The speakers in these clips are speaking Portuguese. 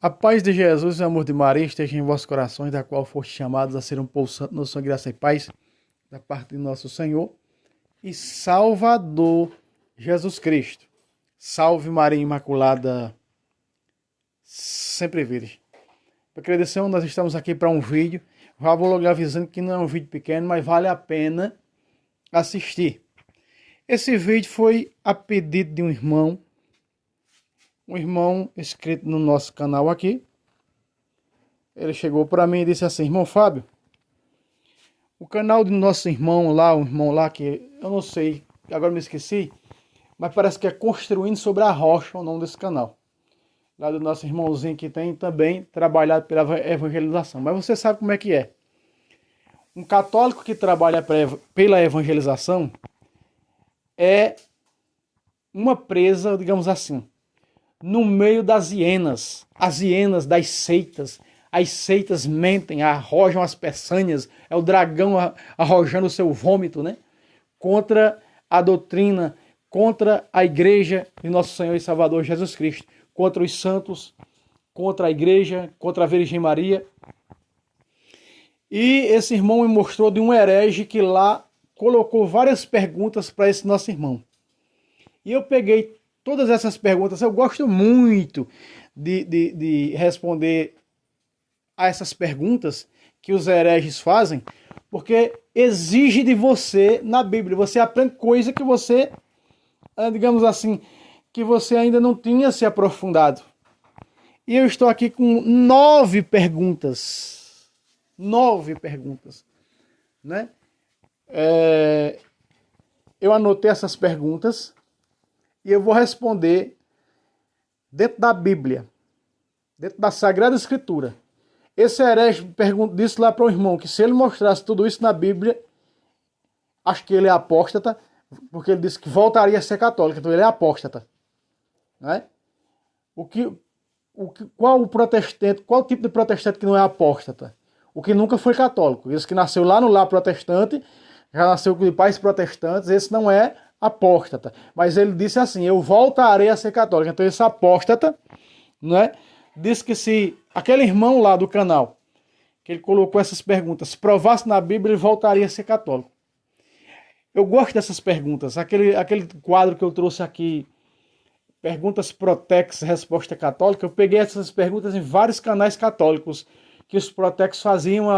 A paz de Jesus e o amor de Maria esteja em vossos corações, da qual foste chamados a ser um povo santo no sangue, graça e paz, da parte de nosso Senhor e Salvador Jesus Cristo. Salve Maria Imaculada, sempre virgem. Para agradecer, nós estamos aqui para um vídeo. Já vou logo avisando que não é um vídeo pequeno, mas vale a pena assistir. Esse vídeo foi a pedido de um irmão inscrito no nosso canal aqui. Ele chegou para mim e disse assim: irmão Fábio, o canal do nosso irmão lá, que eu não sei, agora me esqueci, mas parece que é Construindo sobre a Rocha o nome desse canal. Lá do nosso irmãozinho que tem também trabalhado pela evangelização. Mas você sabe como é que é. Um católico que trabalha pela evangelização é uma presa, digamos assim, no meio das hienas, as hienas das seitas. As seitas mentem, arrojam as peçanhas, é o dragão arrojando o seu vômito, né? Contra a doutrina, contra a igreja de nosso Senhor e Salvador Jesus Cristo, contra os santos, contra a igreja, contra a Virgem Maria. E esse irmão me mostrou de um herege que lá colocou várias perguntas para esse nosso irmão. E eu peguei todas essas perguntas. Eu gosto muito de responder a essas perguntas que os hereges fazem, porque exige de você, na Bíblia, você aprende coisa que você, digamos assim, que você ainda não tinha se aprofundado. E eu estou aqui com 9 perguntas. 9 perguntas, né? Eu anotei essas perguntas e eu vou responder dentro da Bíblia, dentro da Sagrada Escritura. Esse herege disse lá para o irmão que se ele mostrasse tudo isso na Bíblia, acho que ele é apóstata, porque ele disse que voltaria a ser católico, então ele é apóstata. Né? Qual tipo de protestante que não é apóstata? O que nunca foi católico. Esse que nasceu lá no lar protestante, já nasceu de pais protestantes, esse não é apóstata. Mas ele disse assim: eu voltarei a ser católico. Então esse apóstata, né, disse que se aquele irmão lá do canal, que ele colocou essas perguntas, provasse na Bíblia, ele voltaria a ser católico. Eu gosto dessas perguntas. Aquele quadro que eu trouxe aqui, Perguntas Protex, Resposta Católica, eu peguei essas perguntas em vários canais católicos que os Protex faziam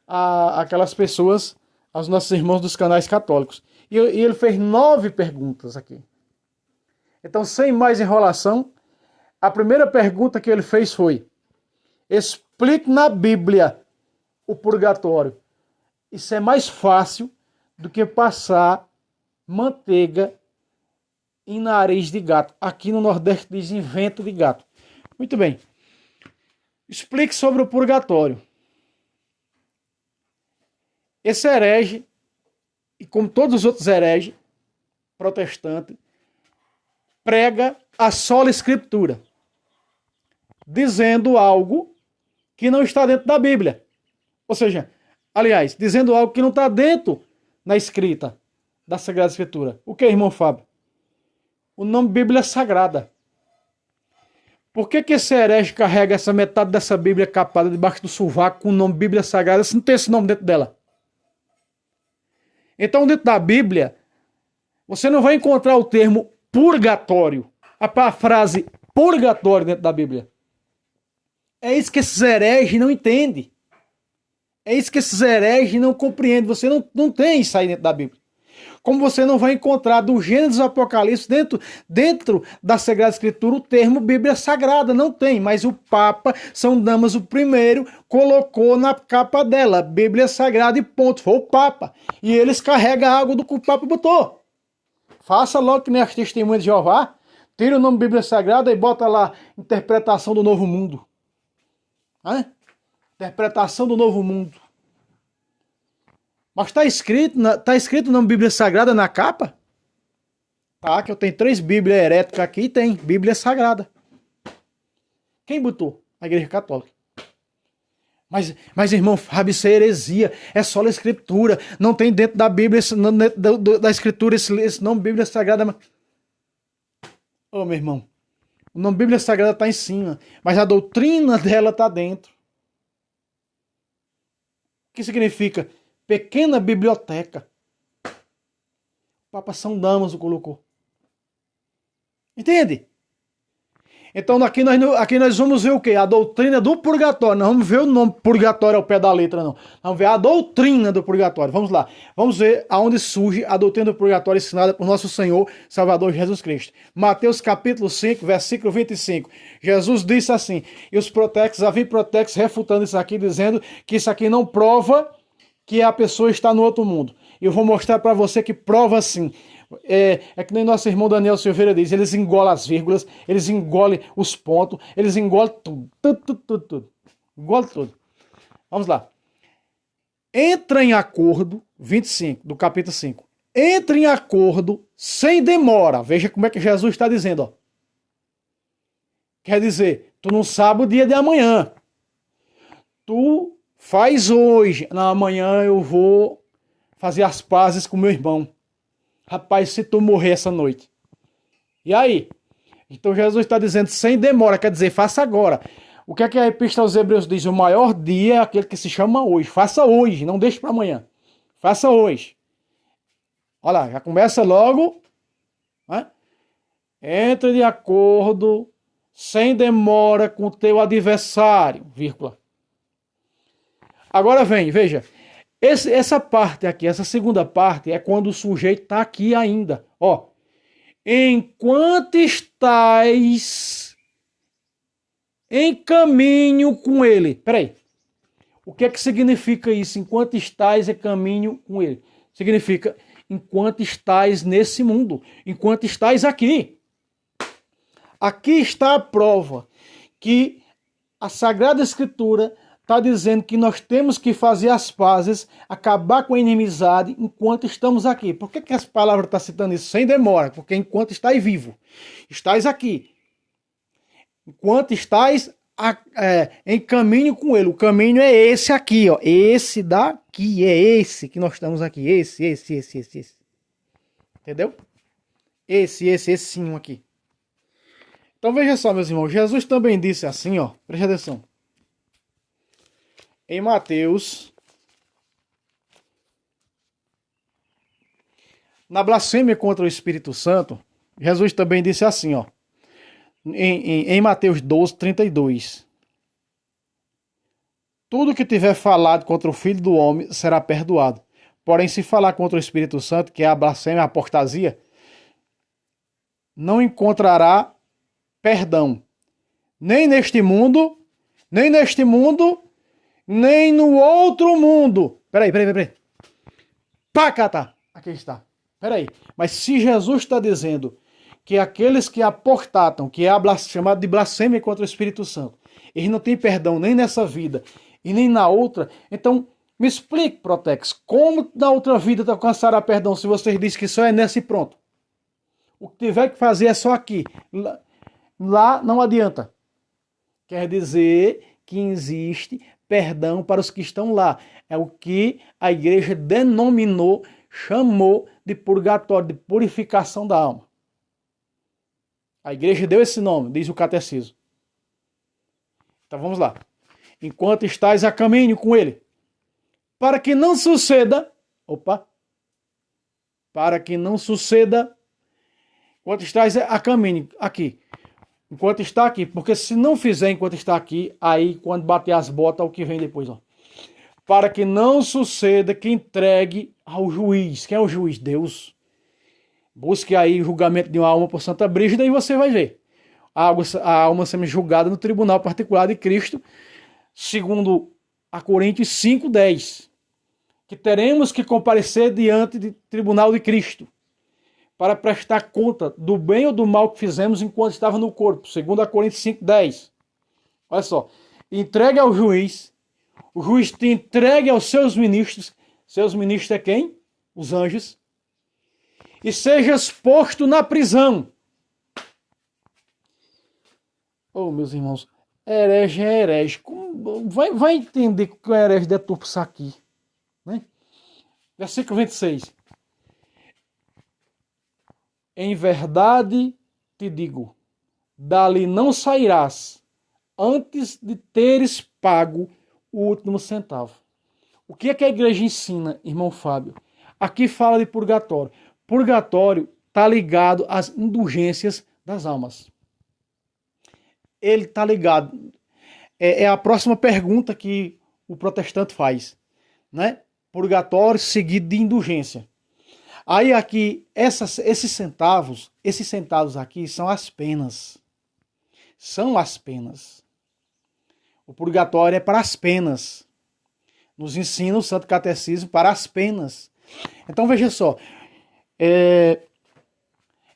aquelas pessoas, aos nossos irmãos dos canais católicos. E ele fez 9 perguntas aqui. Então, sem mais enrolação, a primeira pergunta que ele fez foi: explique na Bíblia o purgatório. Isso é mais fácil do que passar manteiga em nariz de gato. Aqui no Nordeste diz em vento de gato. Muito bem. Explique sobre o purgatório. Esse herege, e como todos os outros hereges protestantes, prega a sola escritura, dizendo algo que não está dentro da Bíblia. Ou seja, aliás, dizendo algo que não está dentro na escrita da Sagrada Escritura. O que, irmão Fábio? O nome Bíblia Sagrada. Por que esse herege carrega essa metade dessa Bíblia capada debaixo do sovaco com o nome Bíblia Sagrada se não tem esse nome dentro dela? Então, dentro da Bíblia, você não vai encontrar o termo purgatório, a frase purgatório dentro da Bíblia. É isso que esses hereges não entendem. É isso que esses hereges não compreendem. Você não tem isso aí dentro da Bíblia. Como você não vai encontrar do Gênesis ao Apocalipse dentro da Sagrada Escritura o termo Bíblia Sagrada. Não tem, mas o Papa São Damaso I colocou na capa dela Bíblia Sagrada e ponto. Foi o Papa. E eles carregam a água do que o Papa botou. Faça logo que nem as Testemunhas de Jeová. Tira o nome Bíblia Sagrada e bota lá Interpretação do Novo Mundo. Interpretação do Novo Mundo. Mas está escrito o nome Bíblia Sagrada na capa? Tá, que eu tenho 3 Bíblias heréticas aqui e tem Bíblia Sagrada. Quem botou? A Igreja Católica. Mas irmão Fábio, isso é heresia. É só a Escritura. Não tem dentro da Bíblia, da Escritura, esse nome Bíblia Sagrada. Ô, meu irmão, O nome Bíblia Sagrada está em cima, mas a doutrina dela está dentro. O que significa? Pequena biblioteca. O Papa São Damaso colocou. Entende? Então aqui nós vamos ver o quê? A doutrina do purgatório. Não vamos ver o nome purgatório ao pé da letra, não. Vamos ver a doutrina do purgatório. Vamos lá. Vamos ver aonde surge a doutrina do purgatório ensinada por nosso Senhor Salvador Jesus Cristo. Mateus capítulo 5, versículo 25. Jesus disse assim, e os protextos, havia protextos refutando isso aqui, dizendo que isso aqui não prova que a pessoa está no outro mundo. E eu vou mostrar para você que prova sim. É que nem nosso irmão Daniel Silveira diz, eles engolem as vírgulas, eles engolem os pontos, eles engolem tudo. Engolem tudo. Vamos lá. Entra em acordo, 25, do capítulo 5. Entra em acordo sem demora. Veja como é que Jesus está dizendo. Ó. Quer dizer, tu não sabe o dia de amanhã. Tu faz hoje. Na amanhã eu vou fazer as pazes com meu irmão. Rapaz, se tu morrer essa noite. E aí? Então Jesus está dizendo sem demora, quer dizer, faça agora. O que é que a Epístola aos Hebreus diz? O maior dia é aquele que se chama hoje. Faça hoje, não deixe para amanhã. Faça hoje. Olha lá, já começa logo. Né? Entre de acordo, sem demora com o teu adversário, vírgula. Agora vem, veja. Essa parte aqui, essa segunda parte, é quando o sujeito está aqui ainda. Ó, enquanto estais em caminho com ele. Peraí. O que é que significa isso? Enquanto estais em caminho com ele. Significa enquanto estais nesse mundo. Enquanto estais aqui. Aqui está a prova que a Sagrada Escritura está dizendo que nós temos que fazer as pazes, acabar com a inimizade enquanto estamos aqui. Por que essa palavra está citando isso? Sem demora, porque enquanto estáis vivo, estáis aqui. Enquanto estáis em caminho com ele. O caminho é esse aqui, ó. Esse daqui, é esse que nós estamos aqui. Esse. Entendeu? Esse sim aqui. Então veja só, meus irmãos. Jesus também disse assim, ó. Preste atenção. Em Mateus, na blasfêmia contra o Espírito Santo, Jesus também disse assim, ó, em Mateus 12, 32. Tudo que tiver falado contra o Filho do Homem será perdoado. Porém, se falar contra o Espírito Santo, que é a blasfêmia, a apostasia, não encontrará perdão. Nem neste mundo, nem no outro mundo. Peraí. Pacata. Aqui está. Peraí. Mas se Jesus está dizendo que aqueles que apostatam, que é chamado de blasfêmia contra o Espírito Santo, eles não têm perdão nem nessa vida e nem na outra, então me explique, Protex, como na outra vida te alcançará perdão se vocês dizem que só é nessa e pronto? O que tiver que fazer é só aqui. Lá não adianta. Quer dizer que existe perdão para os que estão lá. É o que a igreja denominou, chamou de purgatório, de purificação da alma. A igreja deu esse nome, diz o catecismo. Então vamos lá. Enquanto estais a caminho com ele, para que não suceda, enquanto estás a caminho aqui, enquanto está aqui, porque se não fizer enquanto está aqui, aí quando bater as botas, o que vem depois, ó. Para que não suceda que entregue ao juiz. Quem é o juiz? Deus. Busque aí o julgamento de uma alma por Santa Brígida e você vai ver. A alma sendo julgada no tribunal particular de Cristo, segundo a Coríntios 5:10. Que teremos que comparecer diante do tribunal de Cristo para prestar conta do bem ou do mal que fizemos enquanto estava no corpo, segundo a Coríntios 5:10. Olha só, entregue ao juiz, o juiz te entregue aos seus ministros é quem? Os anjos, e sejas posto na prisão. Oh, meus irmãos, herege é herege. Vai entender que o herege deturpa isso aqui. Né? Versículo 26. Em verdade te digo, dali não sairás antes de teres pago o último centavo. O que é que a igreja ensina, irmão Fábio? Aqui fala de purgatório. Purgatório está ligado às indulgências das almas. Ele está ligado. É a próxima pergunta que o protestante faz, né? Purgatório seguido de indulgência. Aí aqui, esses centavos aqui são as penas. São as penas. O purgatório é para as penas. Nos ensina o Santo Catecismo para as penas. Então veja só.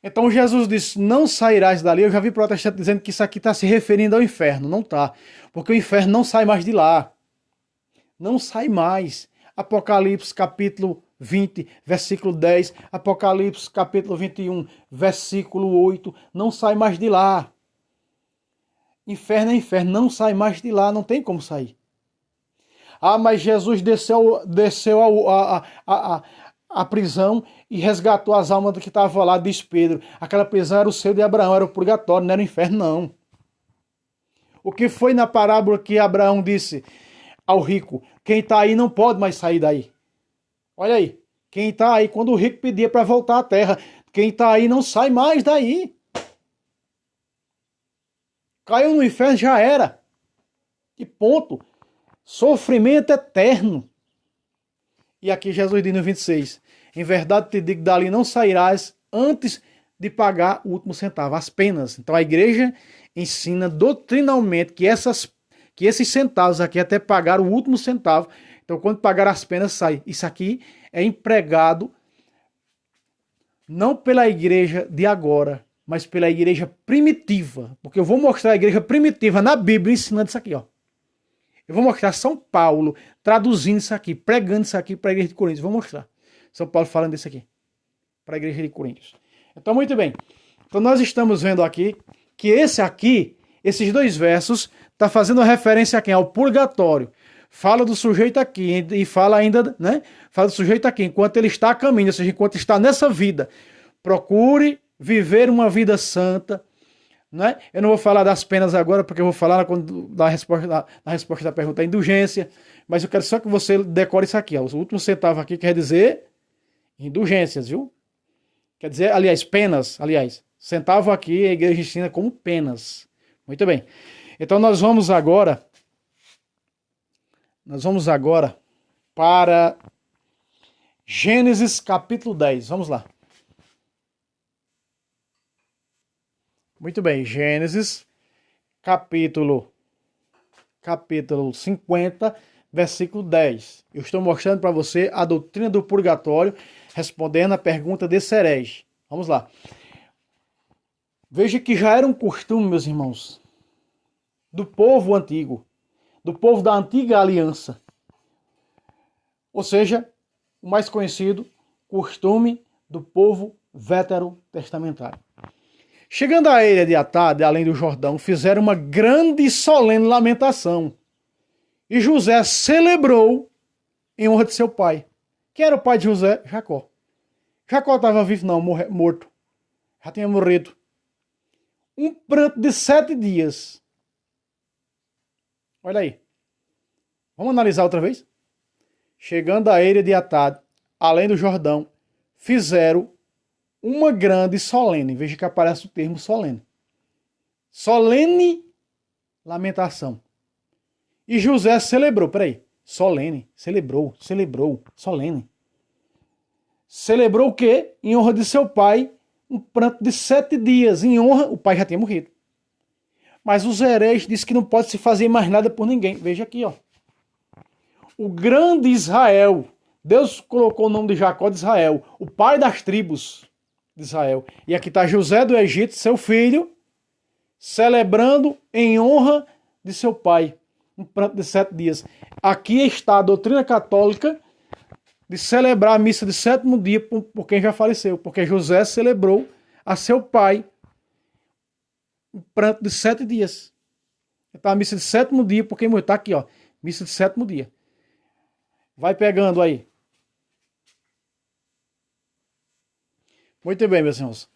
Então Jesus disse, não sairás dali. Eu já vi protestante dizendo que isso aqui está se referindo ao inferno. Não está. Porque o inferno não sai mais de lá. Não sai mais. Apocalipse capítulo 20, versículo 10. Apocalipse capítulo 21, versículo 8. Não sai mais de lá. Inferno é inferno. Não sai mais de lá. Não tem como sair. Ah, mas Jesus desceu a prisão e resgatou as almas do que estavam lá, diz Pedro. Aquela prisão era o seio de Abraão, era o purgatório, não era o inferno, não. O que foi na parábola que Abraão disse ao rico? Quem está aí não pode mais sair daí. Olha aí. Quem está aí, quando o rico pedia para voltar à terra, quem está aí não sai mais daí. Caiu no inferno, já era. E ponto. Sofrimento eterno. E aqui Jesus diz no 26, em verdade te digo, dali não sairás antes de pagar o último centavo, as penas. Então a igreja ensina doutrinalmente que esses centavos aqui até pagar o último centavo. Então quando pagar as penas sai. Isso aqui é empregado não pela igreja de agora, mas pela igreja primitiva. Porque eu vou mostrar a igreja primitiva na Bíblia ensinando isso aqui, ó. Eu vou mostrar São Paulo traduzindo isso aqui, pregando isso aqui para a igreja de Coríntios. Vou mostrar. São Paulo falando isso aqui para a igreja de Coríntios. Então, muito bem. Então, nós estamos vendo aqui que esses dois versos, está fazendo referência a quem? Ao purgatório. Fala do sujeito aqui e fala ainda, né? Fala do sujeito aqui enquanto ele está a caminho, ou seja, enquanto está nessa vida. Procure viver uma vida santa. Né? Eu não vou falar das penas agora, porque eu vou falar na resposta da pergunta da indulgência, mas eu quero só que você decore isso aqui. Ó. O último centavo aqui quer dizer indulgências, viu? Quer dizer, aliás, penas. Aliás, centavo aqui a igreja ensina como penas. Muito bem. Então nós vamos agora para Gênesis capítulo 10. Vamos lá. Muito bem, Gênesis, capítulo 50, versículo 10. Eu estou mostrando para você a doutrina do purgatório, respondendo a pergunta desse herege. Vamos lá. Veja que já era um costume, meus irmãos, do povo antigo, do povo da antiga aliança. Ou seja, o mais conhecido, costume do povo veterotestamentário. Chegando à ilha de Atad, além do Jordão, fizeram uma grande e solene lamentação. E José celebrou em honra de seu pai. Quem era o pai de José? Jacó. Jacó estava vivo? Não, morto. Já tinha morrido. Um pranto de 7 dias. Olha aí. Vamos analisar outra vez? Chegando à ilha de Atad, além do Jordão, fizeram uma grande solene. Veja que aparece o termo solene. Solene lamentação. E José celebrou. Peraí. Solene. Celebrou. Solene. Celebrou o quê? Em honra de seu pai. Um pranto de 7 dias. Em honra. O pai já tinha morrido. Mas os hereges dizem que não pode se fazer mais nada por ninguém. Veja aqui, ó. O grande Israel. Deus colocou o nome de Jacó de Israel. O pai das tribos de Israel. E aqui está José do Egito, seu filho, celebrando em honra de seu pai. Um pranto de 7 dias. Aqui está a doutrina católica de celebrar a missa de 7º dia por quem já faleceu. Porque José celebrou a seu pai um pranto de 7 dias. Então a missa de 7º dia por quem morreu. Está aqui, ó. Missa de 7º dia. Vai pegando aí. Muito bem, meus irmãos.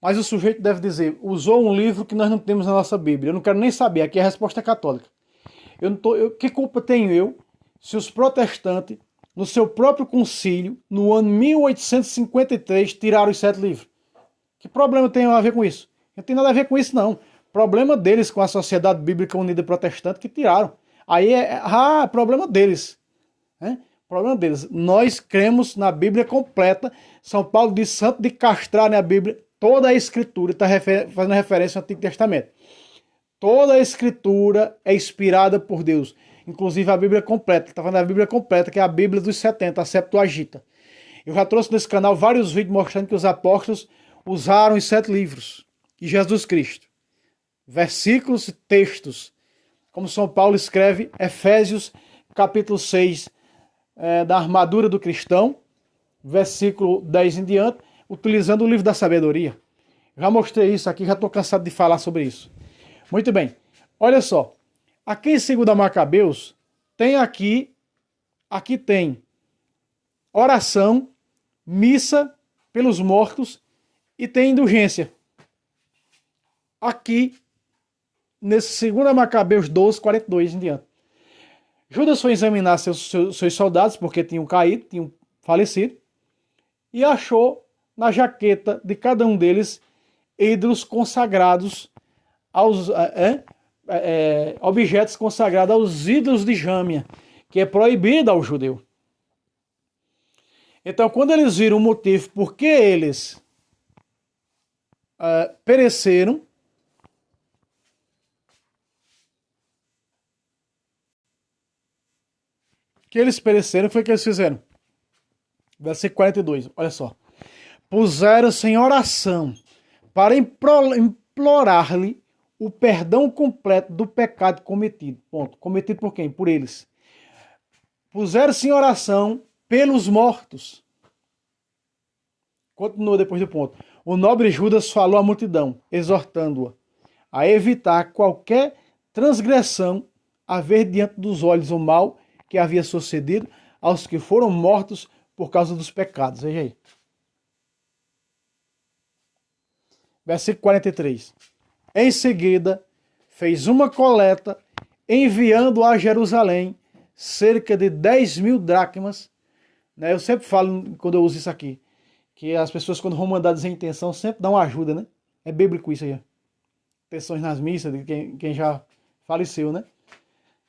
Mas o sujeito deve dizer, usou um livro que nós não temos na nossa Bíblia. Eu não quero nem saber, aqui a resposta é católica. Que culpa tenho eu se os protestantes, no seu próprio concílio, no ano 1853, tiraram os 7 livros? Que problema tem a ver com isso? Não tem nada a ver com isso, não. Problema deles com a Sociedade Bíblica Unida Protestante que tiraram. Aí problema deles. Né? Problema deles. Nós cremos na Bíblia completa. São Paulo diz santo de castrar na Bíblia toda a Escritura. Está fazendo referência ao Antigo Testamento. Toda a Escritura é inspirada por Deus. Inclusive a Bíblia completa. Está falando da Bíblia completa, que é a Bíblia dos 70, a Septuaginta. Eu já trouxe nesse canal vários vídeos mostrando que os apóstolos usaram os 7 livros de Jesus Cristo. Versículos e textos. Como São Paulo escreve, Efésios capítulo 6, da armadura do cristão, versículo 10 em diante, utilizando o livro da sabedoria. Já mostrei isso aqui, já estou cansado de falar sobre isso. Muito bem, olha só. Aqui em 2 Macabeus, tem aqui tem oração, missa pelos mortos e tem indulgência. Aqui, nesse 2 Macabeus 12, 42 em diante. Judas foi examinar seus soldados, porque tinham caído, tinham falecido, e achou na jaqueta de cada um deles ídolos consagrados objetos consagrados aos ídolos de Jâmia, que é proibido ao judeu. Então, quando eles viram o motivo por que eles pereceram, foi o que eles fizeram. Versículo 42, olha só. Puseram-se em oração para implorar-lhe o perdão completo do pecado cometido. Ponto. Cometido por quem? Por eles. Puseram-se em oração pelos mortos. Continua depois do ponto. O nobre Judas falou à multidão, exortando-a a evitar qualquer transgressão, a ver diante dos olhos o mal que havia sucedido aos que foram mortos por causa dos pecados. Veja aí. Versículo 43. Em seguida, fez uma coleta, enviando a Jerusalém cerca de 10.000 dracmas. Eu sempre falo, quando eu uso isso aqui, que as pessoas, quando vão mandar dizer intenção, sempre dão ajuda, né? É bíblico isso aí. Pessoas nas missas, de quem já faleceu, né?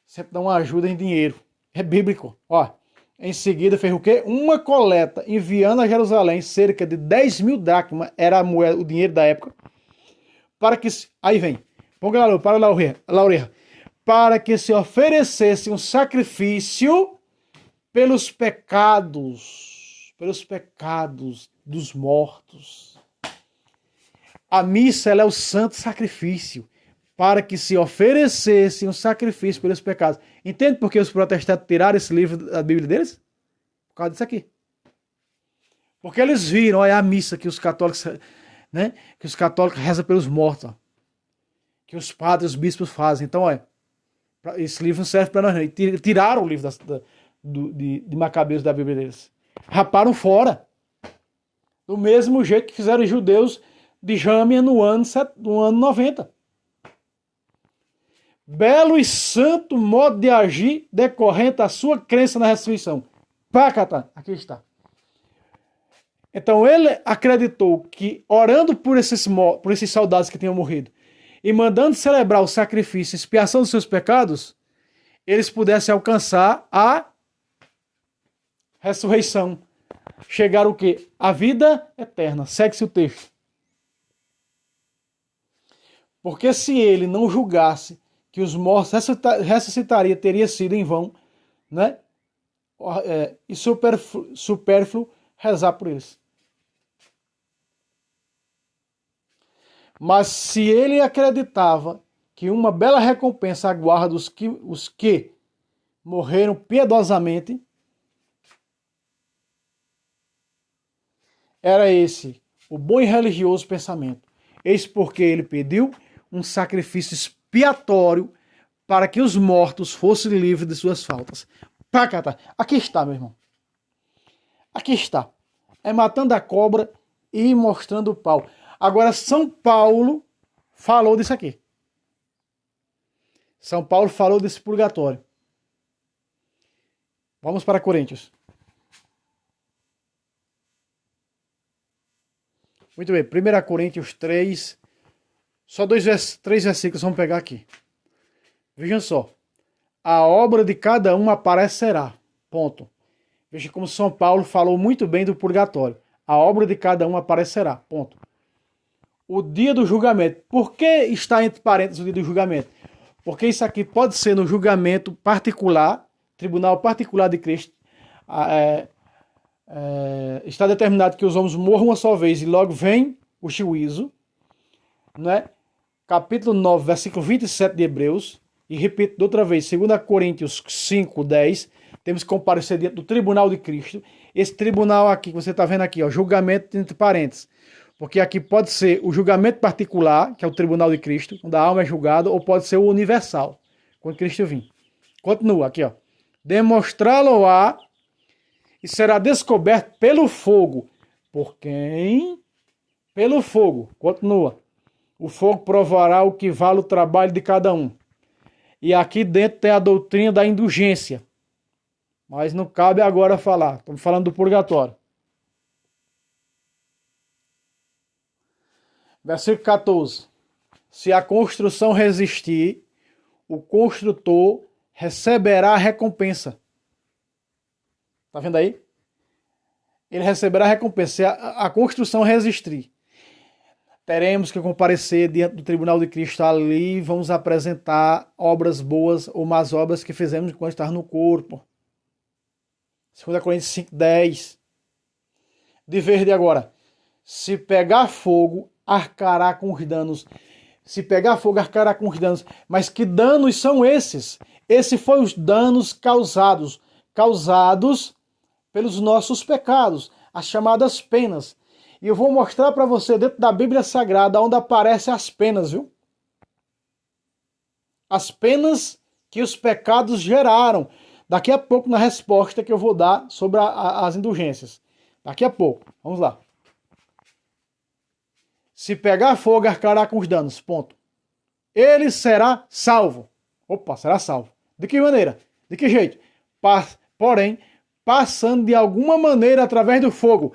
Sempre dão uma ajuda em dinheiro. É bíblico. Ó, em seguida fez o quê? Uma coleta, enviando a Jerusalém cerca de 10.000 dracmas, era a moeda, o dinheiro da época, para que... Aí vem. Ponga lá, para a orelha. Para que se oferecesse um sacrifício pelos pecados dos mortos. A missa, ela é o santo sacrifício, para que se oferecesse um sacrifício pelos pecados. Entende por que os protestantes tiraram esse livro da Bíblia deles? Por causa disso aqui. Porque eles viram, olha, a missa que os católicos, né, que os católicos rezam pelos mortos, ó, que os padres, os bispos fazem. Então, olha, esse livro não serve para nós, não. Tiraram o livro de Macabeus da Bíblia deles. Raparam fora. Do mesmo jeito que fizeram os judeus de Jâmia no ano 90. Belo e santo modo de agir decorrente da sua crença na ressurreição. Pacata, aqui está. Então ele acreditou que, orando por esses soldados que tinham morrido e mandando celebrar o sacrifício, a expiação dos seus pecados, eles pudessem alcançar a ressurreição. Chegar o quê? A vida eterna. Segue-se o texto. Porque se ele não julgasse que os mortos ressuscitaria, teria sido em vão, né? E supérfluo rezar por eles. Mas se ele acreditava que uma bela recompensa aguarda os que morreram piedosamente, era esse o bom e religioso pensamento. Eis porque ele pediu um sacrifício expiatório para que os mortos fossem livres de suas faltas. Pacata. Aqui está, meu irmão. Aqui está. É matando a cobra e mostrando o pau. Agora, São Paulo falou disso aqui. São Paulo falou desse purgatório. Vamos para Coríntios. Muito bem, 1 Coríntios 3. Só 3 versículos vamos pegar aqui. Vejam só. A obra de cada um aparecerá. Ponto. Veja como São Paulo falou muito bem do purgatório. A obra de cada um aparecerá. Ponto. O dia do julgamento. Por que está entre parênteses o dia do julgamento? Porque isso aqui pode ser no julgamento particular, tribunal particular de Cristo. Está determinado que os homens morram uma só vez e logo vem o juízo. Né? Capítulo 9, versículo 27 de Hebreus. E repito de outra vez, 2 Coríntios 5, 10. Temos que comparecer diante do tribunal de Cristo. Esse tribunal aqui, que você está vendo aqui, ó, julgamento entre parênteses. Porque aqui pode ser o julgamento particular, que é o tribunal de Cristo, onde a alma é julgada, ou pode ser o universal, quando Cristo vir. Continua aqui, ó. Demonstrá-lo-á e será descoberto pelo fogo. Por quem? Pelo fogo. Continua. O fogo provará o que vale o trabalho de cada um. E aqui dentro tem a doutrina da indulgência. Mas não cabe agora falar. Estamos falando do purgatório. Versículo 14. Se a construção resistir, o construtor receberá a recompensa. Está vendo aí? Ele receberá a recompensa. Se a construção resistir, teremos que comparecer diante do tribunal de Cristo ali. Vamos apresentar obras boas ou más obras que fizemos enquanto estar no corpo. 2 Coríntios 5, 10. De verde agora. Se pegar fogo, arcará com os danos. Se pegar fogo, arcará com os danos. Mas que danos são esses? Esses foram os danos causados pelos nossos pecados, as chamadas penas. E eu vou mostrar para você dentro da Bíblia Sagrada onde aparecem as penas, viu? As penas que os pecados geraram. Daqui a pouco na resposta que eu vou dar sobre as indulgências. Daqui a pouco. Vamos lá. Se pegar fogo, arcará com os danos. Ponto. Ele será salvo. Opa, será salvo. De que maneira? De que jeito? Porém, passando de alguma maneira através do fogo.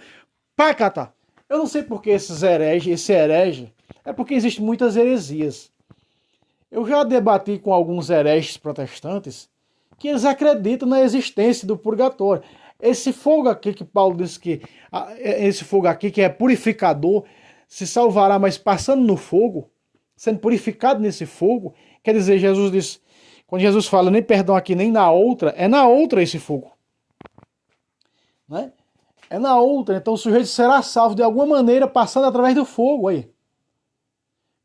Pacata. Eu não sei porque esse herege, é porque existem muitas heresias. Eu já debati com alguns hereges protestantes que eles acreditam na existência do purgatório. Esse fogo aqui que Paulo disse que esse fogo aqui que é purificador, se salvará, mas passando no fogo, sendo purificado nesse fogo, quer dizer, Jesus disse, quando Jesus fala nem perdão aqui, nem na outra, é na outra esse fogo. Né? É na outra, então o sujeito será salvo de alguma maneira passando através do fogo aí.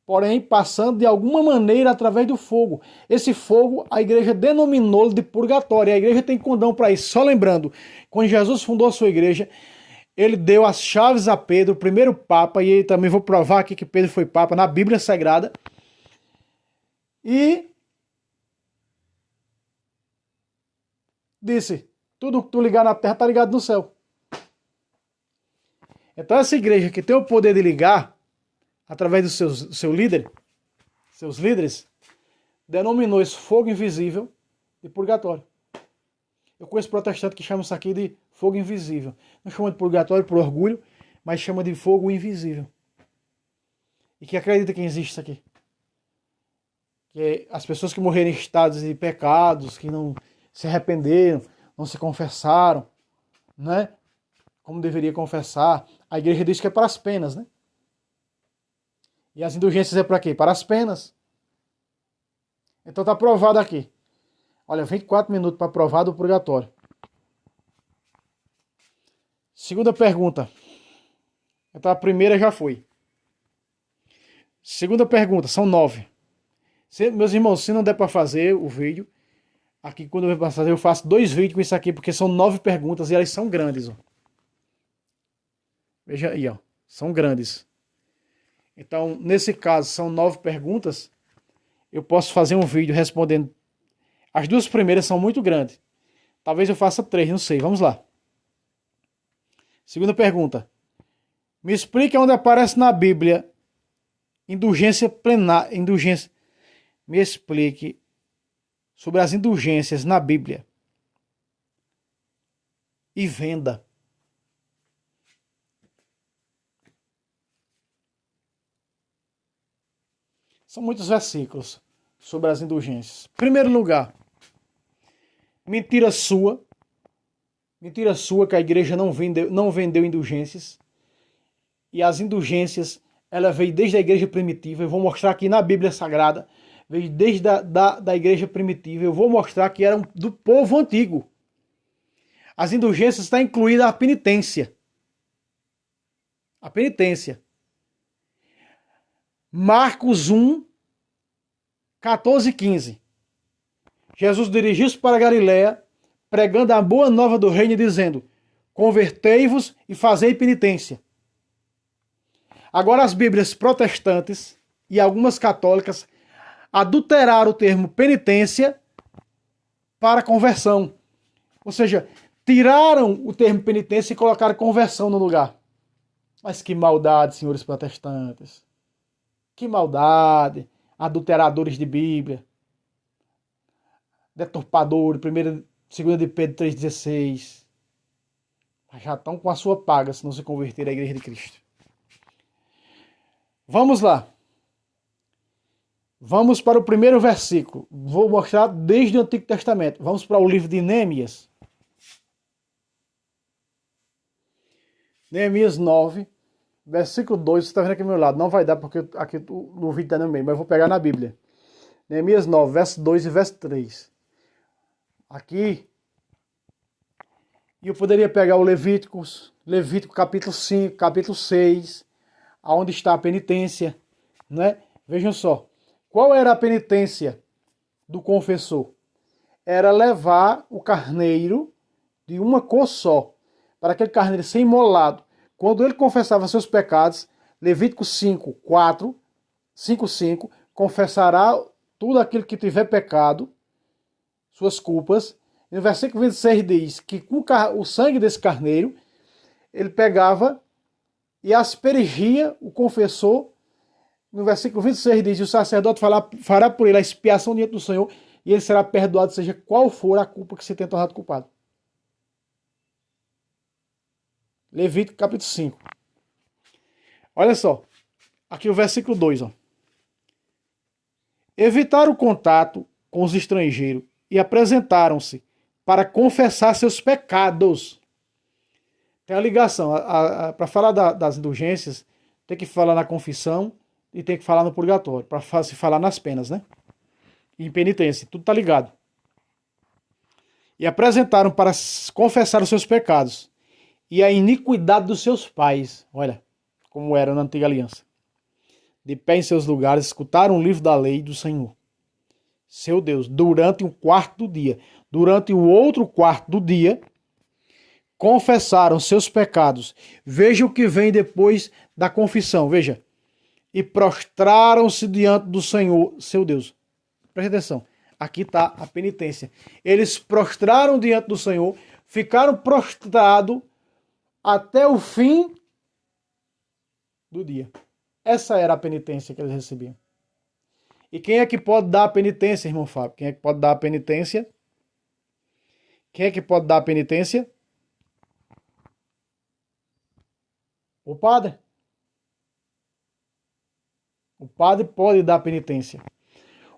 Porém, passando de alguma maneira através do fogo. Esse fogo, a igreja denominou de purgatório. A igreja tem condão para isso. Só lembrando, quando Jesus fundou a sua igreja, ele deu as chaves a Pedro, o primeiro papa, e também vou provar aqui que Pedro foi papa na Bíblia Sagrada. E disse, tudo que tu ligar na terra está ligado no céu. Então essa igreja que tem o poder de ligar, através do seu líder, seus líderes, denominou esse fogo invisível de purgatório. Eu conheço protestante que chama isso aqui de fogo invisível. Não chama de purgatório por orgulho, mas chama de fogo invisível. E que acredita que existe isso aqui. Que as pessoas que morreram em estados de pecados, que não se arrependeram, não se confessaram, né? Como deveria confessar. A igreja diz que é para as penas, né? E as indulgências é para quê? Para as penas. Então está provado aqui. Olha, 24 minutos para provar do purgatório. Segunda pergunta. Então a primeira já foi. Segunda pergunta, são 9. Meus irmãos, se não der para fazer o vídeo, aqui quando eu vou fazer, eu faço 2 vídeos com isso aqui, porque são 9 perguntas e elas são grandes. Ó. Veja aí, ó. São grandes. Então, nesse caso, são 9 perguntas. Eu posso fazer um vídeo respondendo. As 2 primeiras são muito grandes. Talvez eu faça 3, não sei. Vamos lá. Segunda pergunta. Me explique onde aparece na Bíblia indulgência plenária, indulgência. Me explique sobre as indulgências na Bíblia. E venda. São muitos versículos sobre as indulgências. Em primeiro lugar, mentira sua que a igreja não vendeu indulgências. E as indulgências, ela veio desde a igreja primitiva. Eu vou mostrar aqui na Bíblia Sagrada. Veio desde da igreja primitiva. Eu vou mostrar que eram do povo antigo. As indulgências está incluída a penitência. A penitência. Marcos 1, 14 e 15. Jesus dirigiu-se para Galiléia, pregando a boa nova do reino e dizendo: convertei-vos e fazei penitência. Agora as Bíblias protestantes e algumas católicas adulteraram o termo penitência para conversão. Ou seja, tiraram o termo penitência e colocaram conversão no lugar. Mas que maldade, senhores protestantes. Que maldade. Adulteradores de Bíblia. Deturpadores. 2 de Pedro 3,16. Já estão com a sua paga se não se converter à Igreja de Cristo. Vamos lá. Vamos para o primeiro versículo. Vou mostrar desde o Antigo Testamento. Vamos para o livro de Neemias. Neemias 9, versículo 2. Você está vendo aqui do meu lado. Não vai dar porque aqui no vídeo está no meio, mas eu vou pegar na Bíblia. Neemias 9, verso 2 e verso 3. Aqui. E eu poderia pegar o Levítico capítulo 5, capítulo 6, onde está a penitência, né? Vejam só. Qual era a penitência do confessor? Era levar o carneiro de uma cor só, para aquele carneiro ser imolado. Quando ele confessava seus pecados, Levítico 5, 4, 5, 5, confessará tudo aquilo que tiver pecado, suas culpas. E no versículo 26 diz que com o sangue desse carneiro, ele pegava e aspergia o confessor. No versículo 26 diz: o sacerdote fará por ele a expiação diante do Senhor, e ele será perdoado, seja qual for a culpa que se tenha tornado culpado. Levítico capítulo 5. Olha só. Aqui o versículo 2. Ó. Evitaram o contato com os estrangeiros e apresentaram-se para confessar seus pecados. Tem a ligação. Para falar das indulgências, tem que falar na confissão e tem que falar no purgatório. Para se falar nas penas, né? E em penitência. Tudo está ligado. E apresentaram para confessar os seus pecados e a iniquidade dos seus pais. Olha como era na antiga aliança. De pé em seus lugares, escutaram o livro da lei do Senhor, seu Deus, durante um quarto do dia. Durante o outro quarto do dia, confessaram seus pecados. Veja o que vem depois da confissão. Veja. E prostraram-se diante do Senhor, seu Deus. Preste atenção. Aqui está a penitência. Eles prostraram diante do Senhor, ficaram prostrados até o fim do dia. Essa era a penitência que eles recebiam. E quem é que pode dar a penitência, irmão Fábio? Quem é que pode dar a penitência? Quem é que pode dar a penitência? O padre. O padre pode dar a penitência.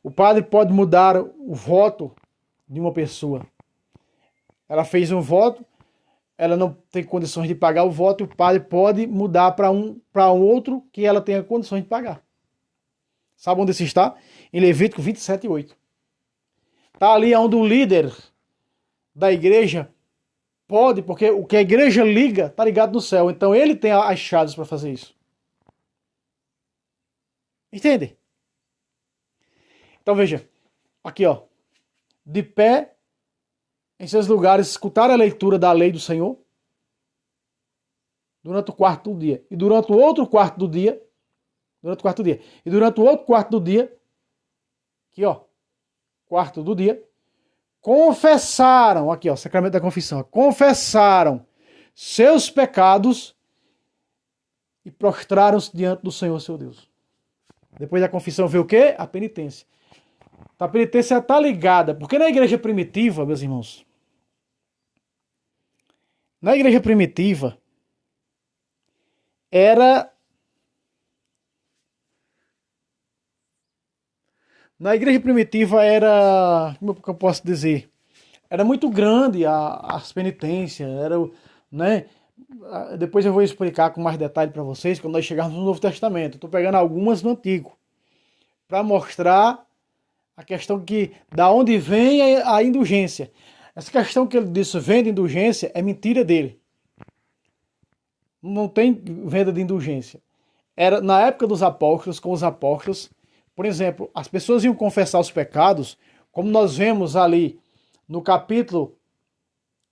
O padre pode mudar o voto de uma pessoa. Ela fez um voto, ela não tem condições de pagar o voto, e o padre pode mudar para um outro que ela tenha condições de pagar. Sabe onde isso está? Em Levítico 27, 8. Está ali onde o líder da igreja pode, porque o que a igreja liga está ligado no céu. Então ele tem as chaves para fazer isso. Entende? Então veja, aqui ó, de pé em seus lugares, escutar a leitura da lei do Senhor durante o quarto do dia. E durante o outro quarto do dia, e durante o outro quarto do dia, aqui ó, quarto do dia, confessaram, aqui ó, sacramento da confissão, confessaram seus pecados e prostraram-se diante do Senhor, seu Deus. Depois da confissão vem o quê? A penitência. Então, a penitência está ligada, porque na igreja primitiva, meus irmãos, na igreja primitiva, era... Na igreja primitiva era... Como eu posso dizer? Era muito grande as penitências, era, né? Depois eu vou explicar com mais detalhe para vocês quando nós chegarmos no Novo Testamento. Estou pegando algumas no Antigo, para mostrar a questão que da onde vem a indulgência. Essa questão que ele disse, vem de indulgência, é mentira dele. Não tem venda de indulgência. Era na época dos apóstolos, com os apóstolos, por exemplo, as pessoas iam confessar os pecados, como nós vemos ali no capítulo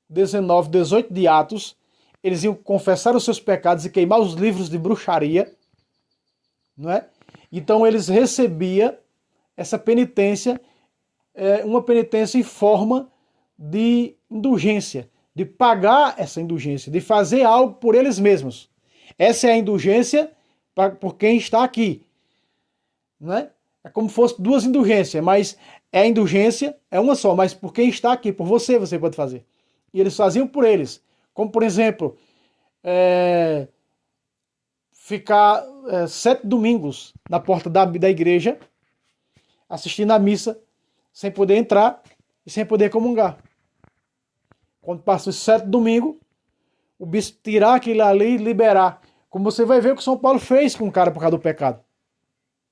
19, 18 de Atos, eles iam confessar os seus pecados e queimar os livros de bruxaria, não é? Então eles recebiam essa penitência, uma penitência em forma de indulgência, de pagar essa indulgência, de fazer algo por eles mesmos. Essa é a indulgência por quem está aqui, não é? É como se fosse duas indulgências, mas a indulgência é uma só, mas por quem está aqui, por você, você pode fazer. E eles faziam por eles. Como, por exemplo, ficar 7 domingos na porta da igreja, assistindo a missa, sem poder entrar e sem poder comungar. Quando passa os 7 domingos, o bispo tirar aquilo ali e liberar. Como você vai ver o que São Paulo fez com o cara por causa do pecado.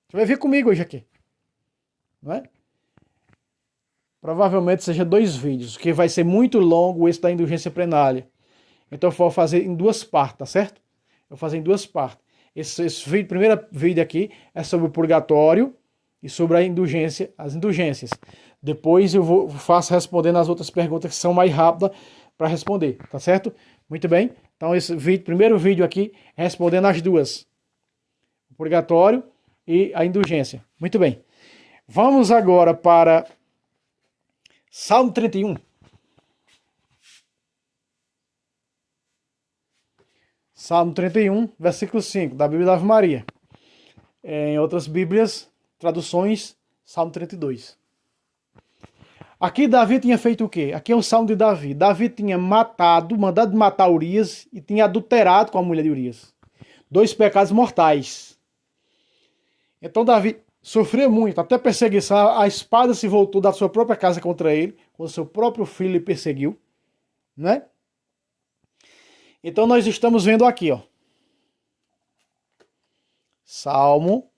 Você vai ver comigo hoje aqui. Não é? Provavelmente seja 2 vídeos, que vai ser muito longo esse da indulgência plenária. Então eu vou fazer em 2 partes, tá certo? Eu vou fazer em 2 partes. Esse vídeo, primeiro vídeo aqui é sobre o purgatório e sobre a indulgência, as indulgências. Depois eu faço respondendo as outras perguntas que são mais rápidas para responder, tá certo? Muito bem. Então esse vídeo, primeiro vídeo aqui, respondendo as duas. O purgatório e a indulgência. Muito bem. Vamos agora para Salmo 31. Salmo 31, versículo 5, da Bíblia da Ave Maria. Em outras Bíblias, traduções, Salmo 32. Aqui Davi tinha feito o quê? Aqui é o Salmo de Davi. Davi tinha mandado matar Urias e tinha adulterado com a mulher de Urias. 2 pecados mortais. Então Davi sofreu muito, até perseguição. A espada se voltou da sua própria casa contra ele, quando seu próprio filho lhe perseguiu, né? Então nós estamos vendo aqui, ó. Salmo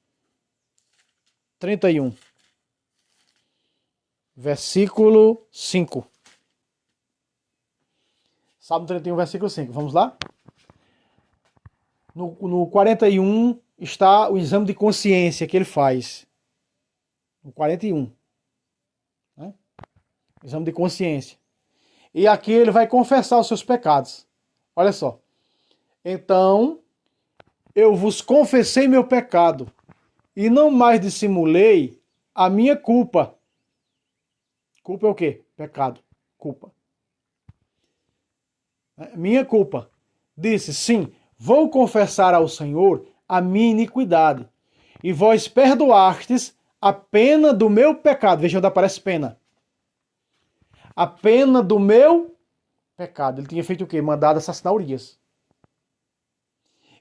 31, versículo 5. Salmo 31, versículo 5. Vamos lá? No 41 está o exame de consciência que ele faz. No 41. Né? Exame de consciência. E aqui ele vai confessar os seus pecados. Olha só. Então, eu vos confessei meu pecado, e não mais dissimulei a minha culpa. Culpa é o quê? Pecado. Culpa. Minha culpa. Disse, sim, vou confessar ao Senhor a minha iniquidade, e vós perdoastes a pena do meu pecado. Veja onde aparece pena. A pena do meu pecado. Ele tinha feito o quê? Mandado assassinar Urias.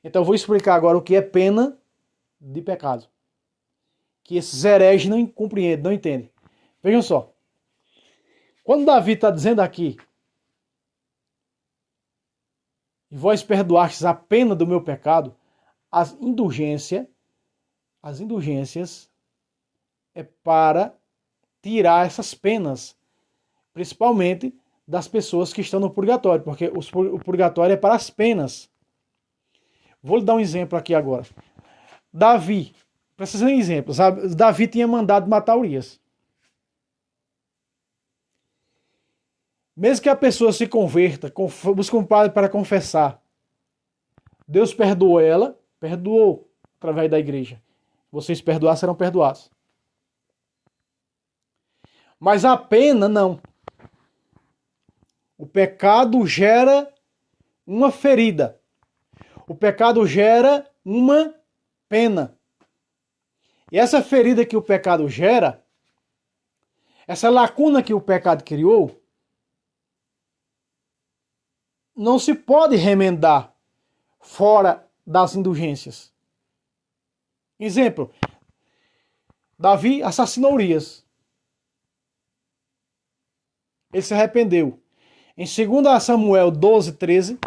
Então eu vou explicar agora o que é pena de pecado. Que esses hereges não compreendem, não entendem. Vejam só. Quando Davi está dizendo aqui, e vós perdoastes a pena do meu pecado, as indulgências é para tirar essas penas, principalmente das pessoas que estão no purgatório, porque o purgatório é para as penas. Vou lhe dar um exemplo aqui agora. Davi, precisa de exemplos. Davi tinha mandado matar Urias. Mesmo que a pessoa se converta, busque um padre para confessar, Deus perdoou ela, perdoou através da igreja. Vocês perdoar, serão perdoados. Mas a pena, não. O pecado gera uma ferida. O pecado gera uma pena. E essa ferida que o pecado gera, essa lacuna que o pecado criou, não se pode remendar fora das indulgências. Exemplo, Davi assassinou Urias. Ele se arrependeu. Em 2 Samuel 12, 13,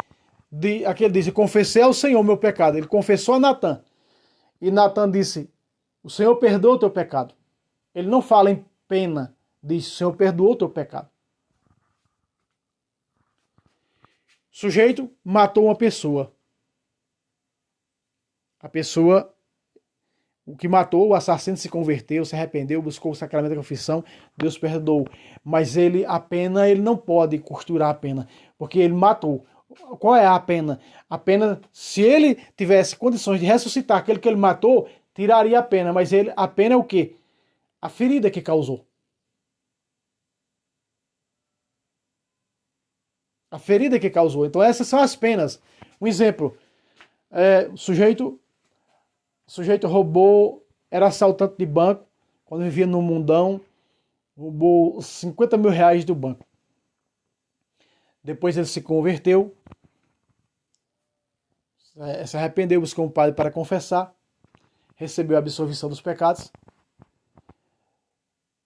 aqui ele diz: confessei ao Senhor meu pecado. Ele confessou a Natã. E Natã disse: o Senhor perdoa o teu pecado. Ele não fala em pena, diz: o Senhor perdoou o teu pecado. O sujeito matou uma pessoa. A pessoa, o que matou, o assassino se converteu, se arrependeu, buscou o sacramento da confissão, Deus perdoou. Mas a pena, ele não pode costurar a pena, porque ele matou. Qual é a pena? A pena, se ele tivesse condições de ressuscitar aquele que ele matou, tiraria a pena. Mas a pena é o quê? A ferida que causou. A ferida que causou. Então essas são as penas. Um exemplo. O sujeito roubou, era assaltante de banco, quando vivia no mundão, roubou 50 mil reais do banco. Depois ele se converteu, se arrependeu, buscou um padre para confessar, recebeu a absolvição dos pecados.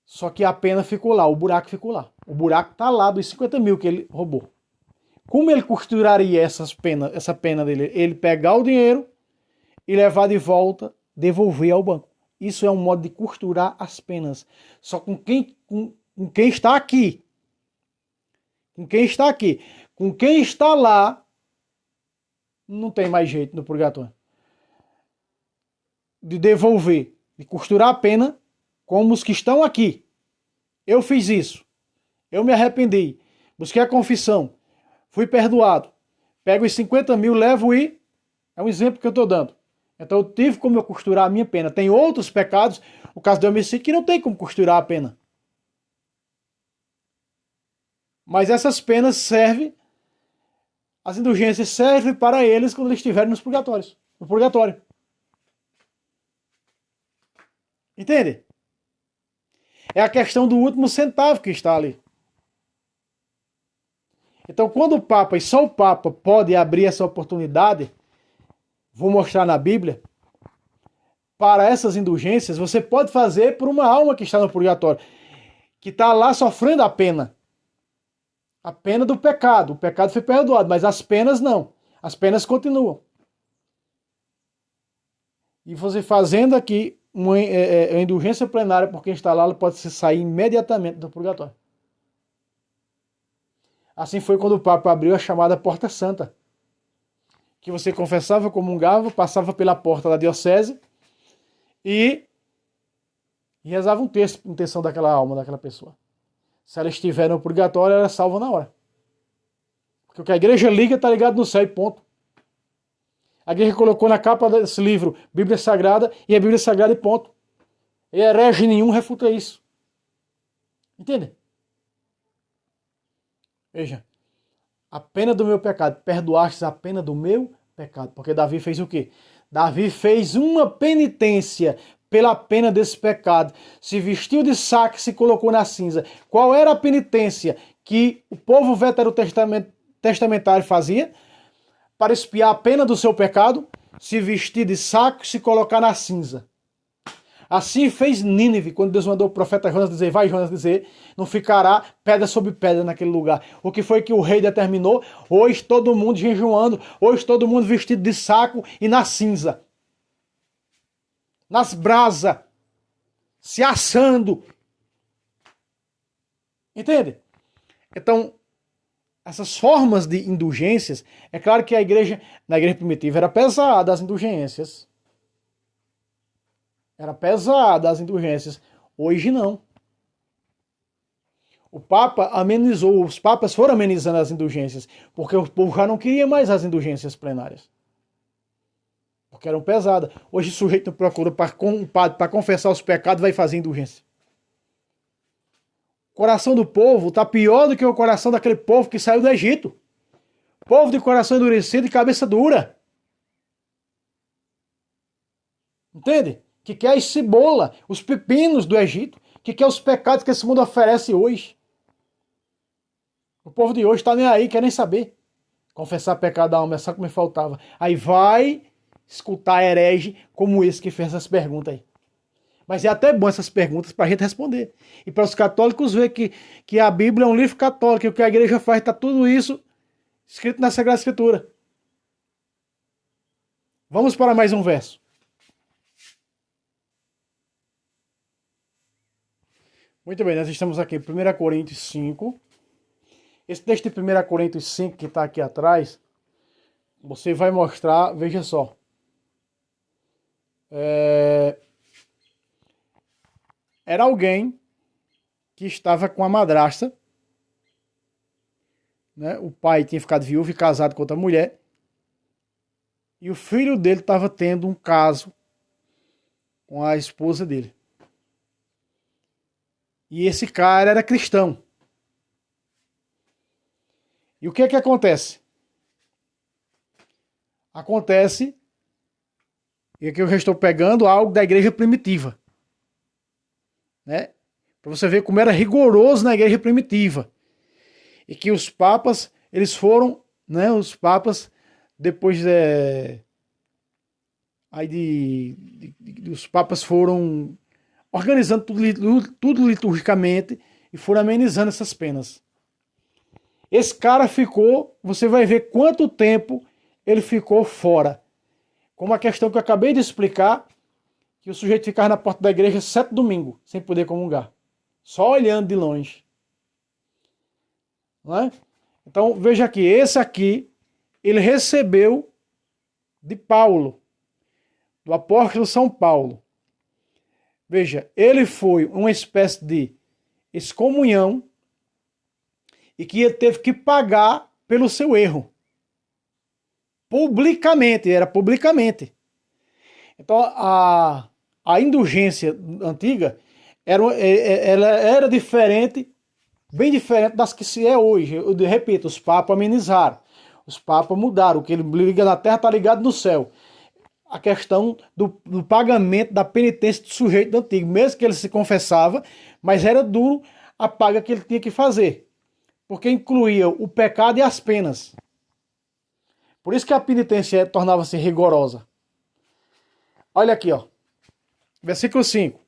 Só que a pena ficou lá, o buraco ficou lá. O buraco está lá dos 50 mil que ele roubou. Como ele costuraria essa pena dele? Ele pegar o dinheiro e levar de volta, devolver ao banco. Isso é um modo de costurar as penas. Só com quem está aqui. Com quem está aqui. Com quem está lá, não tem mais jeito no purgatório. De devolver, de costurar a pena, como os que estão aqui. Eu fiz isso. Eu me arrependi. Busquei a confissão. Fui perdoado. Pego os 50 mil, levo e... É um exemplo que eu estou dando. Então eu tive como eu costurar a minha pena. Tem outros pecados, o caso do homicídio, que não tem como costurar a pena. Mas essas penas servem, as indulgências servem para eles quando eles estiverem no purgatório. Entende? É a questão do último centavo que está ali. Então quando o Papa, e só o Papa pode abrir essa oportunidade, vou mostrar na Bíblia, para essas indulgências, você pode fazer por uma alma que está no purgatório, que está lá sofrendo a pena. A pena do pecado. O pecado foi perdoado, mas as penas não. As penas continuam. E você fazendo aqui uma indulgência plenária por quem está lá, ela pode sair imediatamente do purgatório. Assim foi quando o Papa abriu a chamada Porta Santa, que você confessava, comungava, passava pela porta da diocese e rezava um texto em intenção daquela alma, daquela pessoa. Se ela estiver no purgatório, ela é salva na hora. Porque o que a igreja liga está ligado no céu e ponto. A igreja colocou na capa desse livro Bíblia Sagrada e é Bíblia Sagrada e ponto. E herege nenhum refuta isso. Entende? Veja. A pena do meu pecado. Perdoastes a pena do meu pecado. Porque Davi fez o quê? Davi fez uma penitência pela pena desse pecado. Se vestiu de saco e se colocou na cinza. Qual era a penitência que o povo veterotestamentário fazia? Para expiar a pena do seu pecado, se vestir de saco e se colocar na cinza. Assim fez Nínive, quando Deus mandou o profeta Jonas dizer, vai Jonas dizer, não ficará pedra sobre pedra naquele lugar. O que foi que o rei determinou? Hoje todo mundo jejuando, hoje todo mundo vestido de saco e na cinza. Nas brasas, se assando. Entende? Então, essas formas de indulgências, é claro que na igreja primitiva era pesada as indulgências. Era pesada as indulgências. Hoje não. O Papa amenizou, os papas foram amenizando as indulgências, porque o povo já não queria mais as indulgências plenárias. Porque eram pesadas. Hoje o sujeito procura um padre para confessar os pecados, vai fazer indulgência. O coração do povo está pior do que o coração daquele povo que saiu do Egito. Povo de coração endurecido e cabeça dura. Entende? que é a cebola, os pepinos do Egito, que é os pecados que esse mundo oferece hoje. O povo de hoje está nem aí, quer nem saber. Confessar pecado da alma é só que me faltava. Aí vai escutar herege como esse que fez essas perguntas aí. Mas é até bom essas perguntas para a gente responder. E para os católicos ver que a Bíblia é um livro católico, e o que a igreja faz está tudo isso escrito na Sagrada Escritura. Vamos para mais um verso. Muito bem, nós estamos aqui em 1 Coríntios 5. Esse texto de 1 Coríntios 5 que está aqui atrás, você vai mostrar, veja só. Era alguém que estava com a madrasta, né? O pai tinha ficado viúvo e casado com outra mulher, e o filho dele estava tendo um caso com a esposa dele. E esse cara era cristão. E o que é que acontece? Acontece, e aqui eu já estou pegando algo da igreja primitiva, né? Para você ver como era rigoroso na igreja primitiva. E que os papas, eles foram, né? Os papas, depois os papas foram organizando tudo liturgicamente e foram amenizando essas penas. Esse cara ficou, você vai ver quanto tempo ele ficou fora. Como a questão que eu acabei de explicar, que o sujeito ficava na porta da igreja 7 domingos, sem poder comungar. Só olhando de longe. Não é? Então, veja aqui, esse aqui, ele recebeu de Paulo, do apóstolo São Paulo. Veja, ele foi uma espécie de excomunhão e que ele teve que pagar pelo seu erro. Publicamente, era publicamente. Então, a indulgência antiga ela era diferente, bem diferente das que se é hoje. Eu repito, os papas amenizaram, os papas mudaram. O que ele liga na terra está ligado no céu. A questão do pagamento da penitência do sujeito antigo, mesmo que ele se confessava, mas era duro a paga que ele tinha que fazer, porque incluía o pecado e as penas. Por isso que a penitência tornava-se rigorosa. Olha aqui, ó. Versículo 5.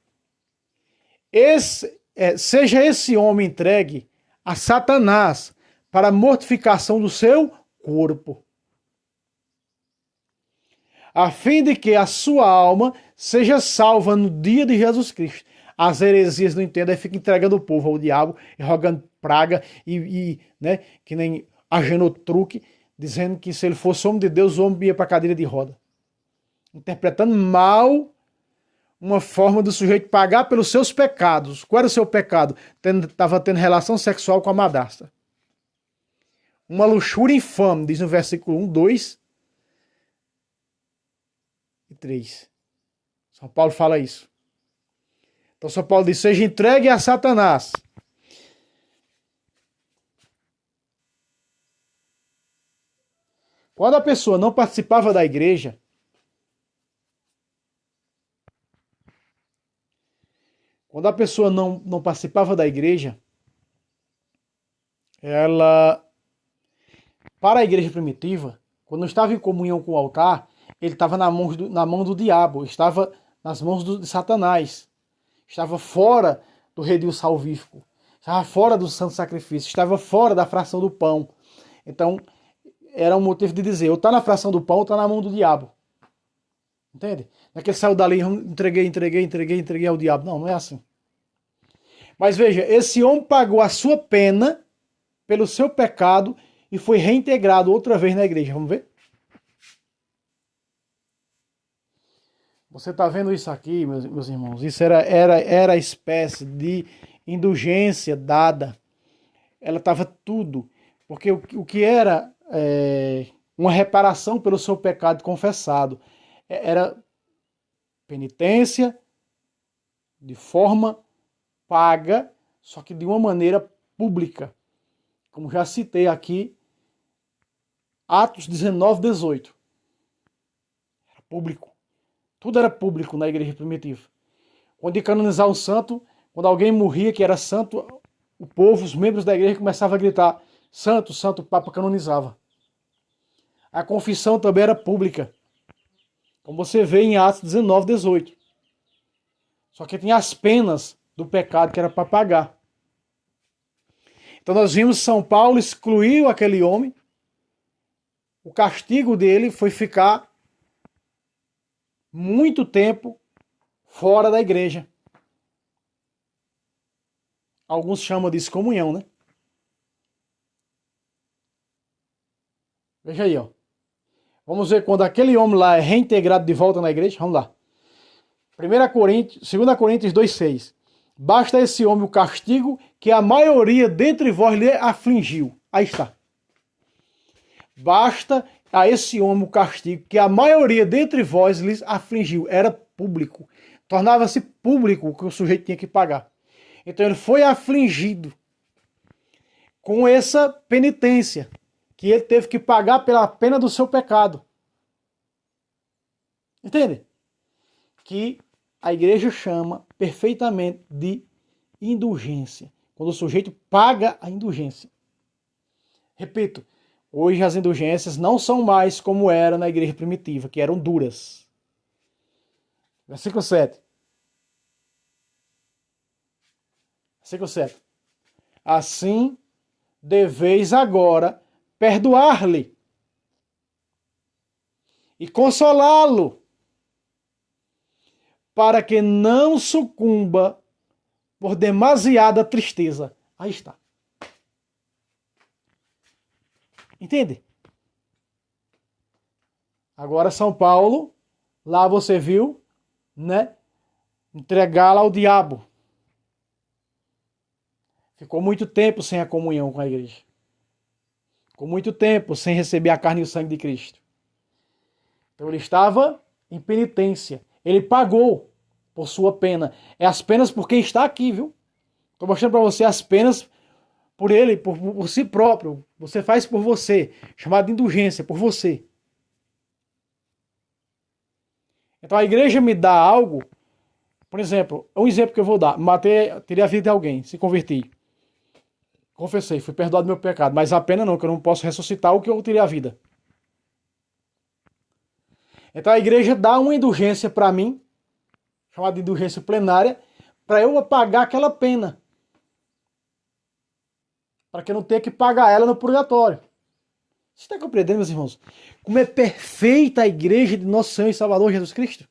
Seja esse homem entregue a Satanás para a mortificação do seu corpo, a fim de que a sua alma seja salva no dia de Jesus Cristo. As heresias não entendem, aí fica entregando o povo ao diabo, e rogando praga, né, que nem Agenor Truque, dizendo que se ele fosse homem de Deus, o homem ia para a cadeira de roda. Interpretando mal uma forma do sujeito pagar pelos seus pecados. Qual era o seu pecado? Estava tendo relação sexual com a madrasta. Uma luxúria infame, diz no versículo 1, 2 e 3. São Paulo fala isso. Então São Paulo diz, seja entregue a Satanás. Quando a pessoa não participava da igreja, ela, para a igreja primitiva, quando estava em comunhão com o altar, ele estava na mão do diabo, estava nas mãos de Satanás, estava fora do redil salvífico, estava fora do santo sacrifício, estava fora da fração do pão. Então, era um motivo de dizer, ou está na fração do pão, ou está na mão do diabo. Entende? Não é que ele saiu dali, entreguei ao diabo. Não, não é assim. Mas veja, esse homem pagou a sua pena pelo seu pecado e foi reintegrado outra vez na igreja. Vamos ver? Você está vendo isso aqui, meus irmãos? Isso era a espécie de indulgência dada. Ela estava tudo. Porque o que era uma reparação pelo seu pecado confessado era penitência de forma paga, só que de uma maneira pública. Como já citei aqui, Atos 19, 18. Era público. Tudo era público na igreja primitiva. Quando ia canonizar um santo, quando alguém morria que era santo, o povo, os membros da igreja começavam a gritar: santo, santo, o Papa canonizava. A confissão também era pública, como você vê em Atos 19, 18. Só que tinha as penas do pecado que era para pagar. Então nós vimos São Paulo excluiu aquele homem. O castigo dele foi ficar muito tempo fora da igreja. Alguns chamam de excomunhão, né? Veja aí, ó. Vamos ver quando aquele homem lá é reintegrado de volta na igreja. Vamos lá. 2 Coríntios 2,6. Basta a esse homem o castigo que a maioria dentre vós lhe afligiu. Aí está. Basta a esse homem o castigo que a maioria dentre vós lhes afligiu. Era público. Tornava-se público o que o sujeito tinha que pagar. Então ele foi afligido com essa penitência que ele teve que pagar pela pena do seu pecado. Entende? Que a igreja chama perfeitamente de indulgência. Quando o sujeito paga a indulgência. Repito, hoje as indulgências não são mais como era na igreja primitiva, que eram duras. Versículo 7. Versículo 7. Assim deveis agora perdoar-lhe e consolá-lo, para que não sucumba por demasiada tristeza. Aí está. Entende? Agora São Paulo, lá você viu, né? Entregá-la ao diabo. Ficou muito tempo sem a comunhão com a igreja. Ficou muito tempo sem receber a carne e o sangue de Cristo. Então ele estava em penitência. Ele pagou por sua pena. É as penas por quem está aqui, viu? Estou mostrando para você as penas por ele, por si próprio. Você faz por você. Chamado de indulgência, por você. Então a igreja me dá algo. Por exemplo, um exemplo que eu vou dar. Tirei a vida de alguém, se converti. Confessei, fui perdoado do meu pecado. Mas a pena não, que eu não posso ressuscitar o que eu tirei a vida. Então a igreja dá uma indulgência para mim, chamada de indulgência plenária, para eu pagar aquela pena. Para que eu não tenha que pagar ela no purgatório. Você está compreendendo, meus irmãos? Como é perfeita a igreja de nosso Senhor e Salvador Jesus Cristo?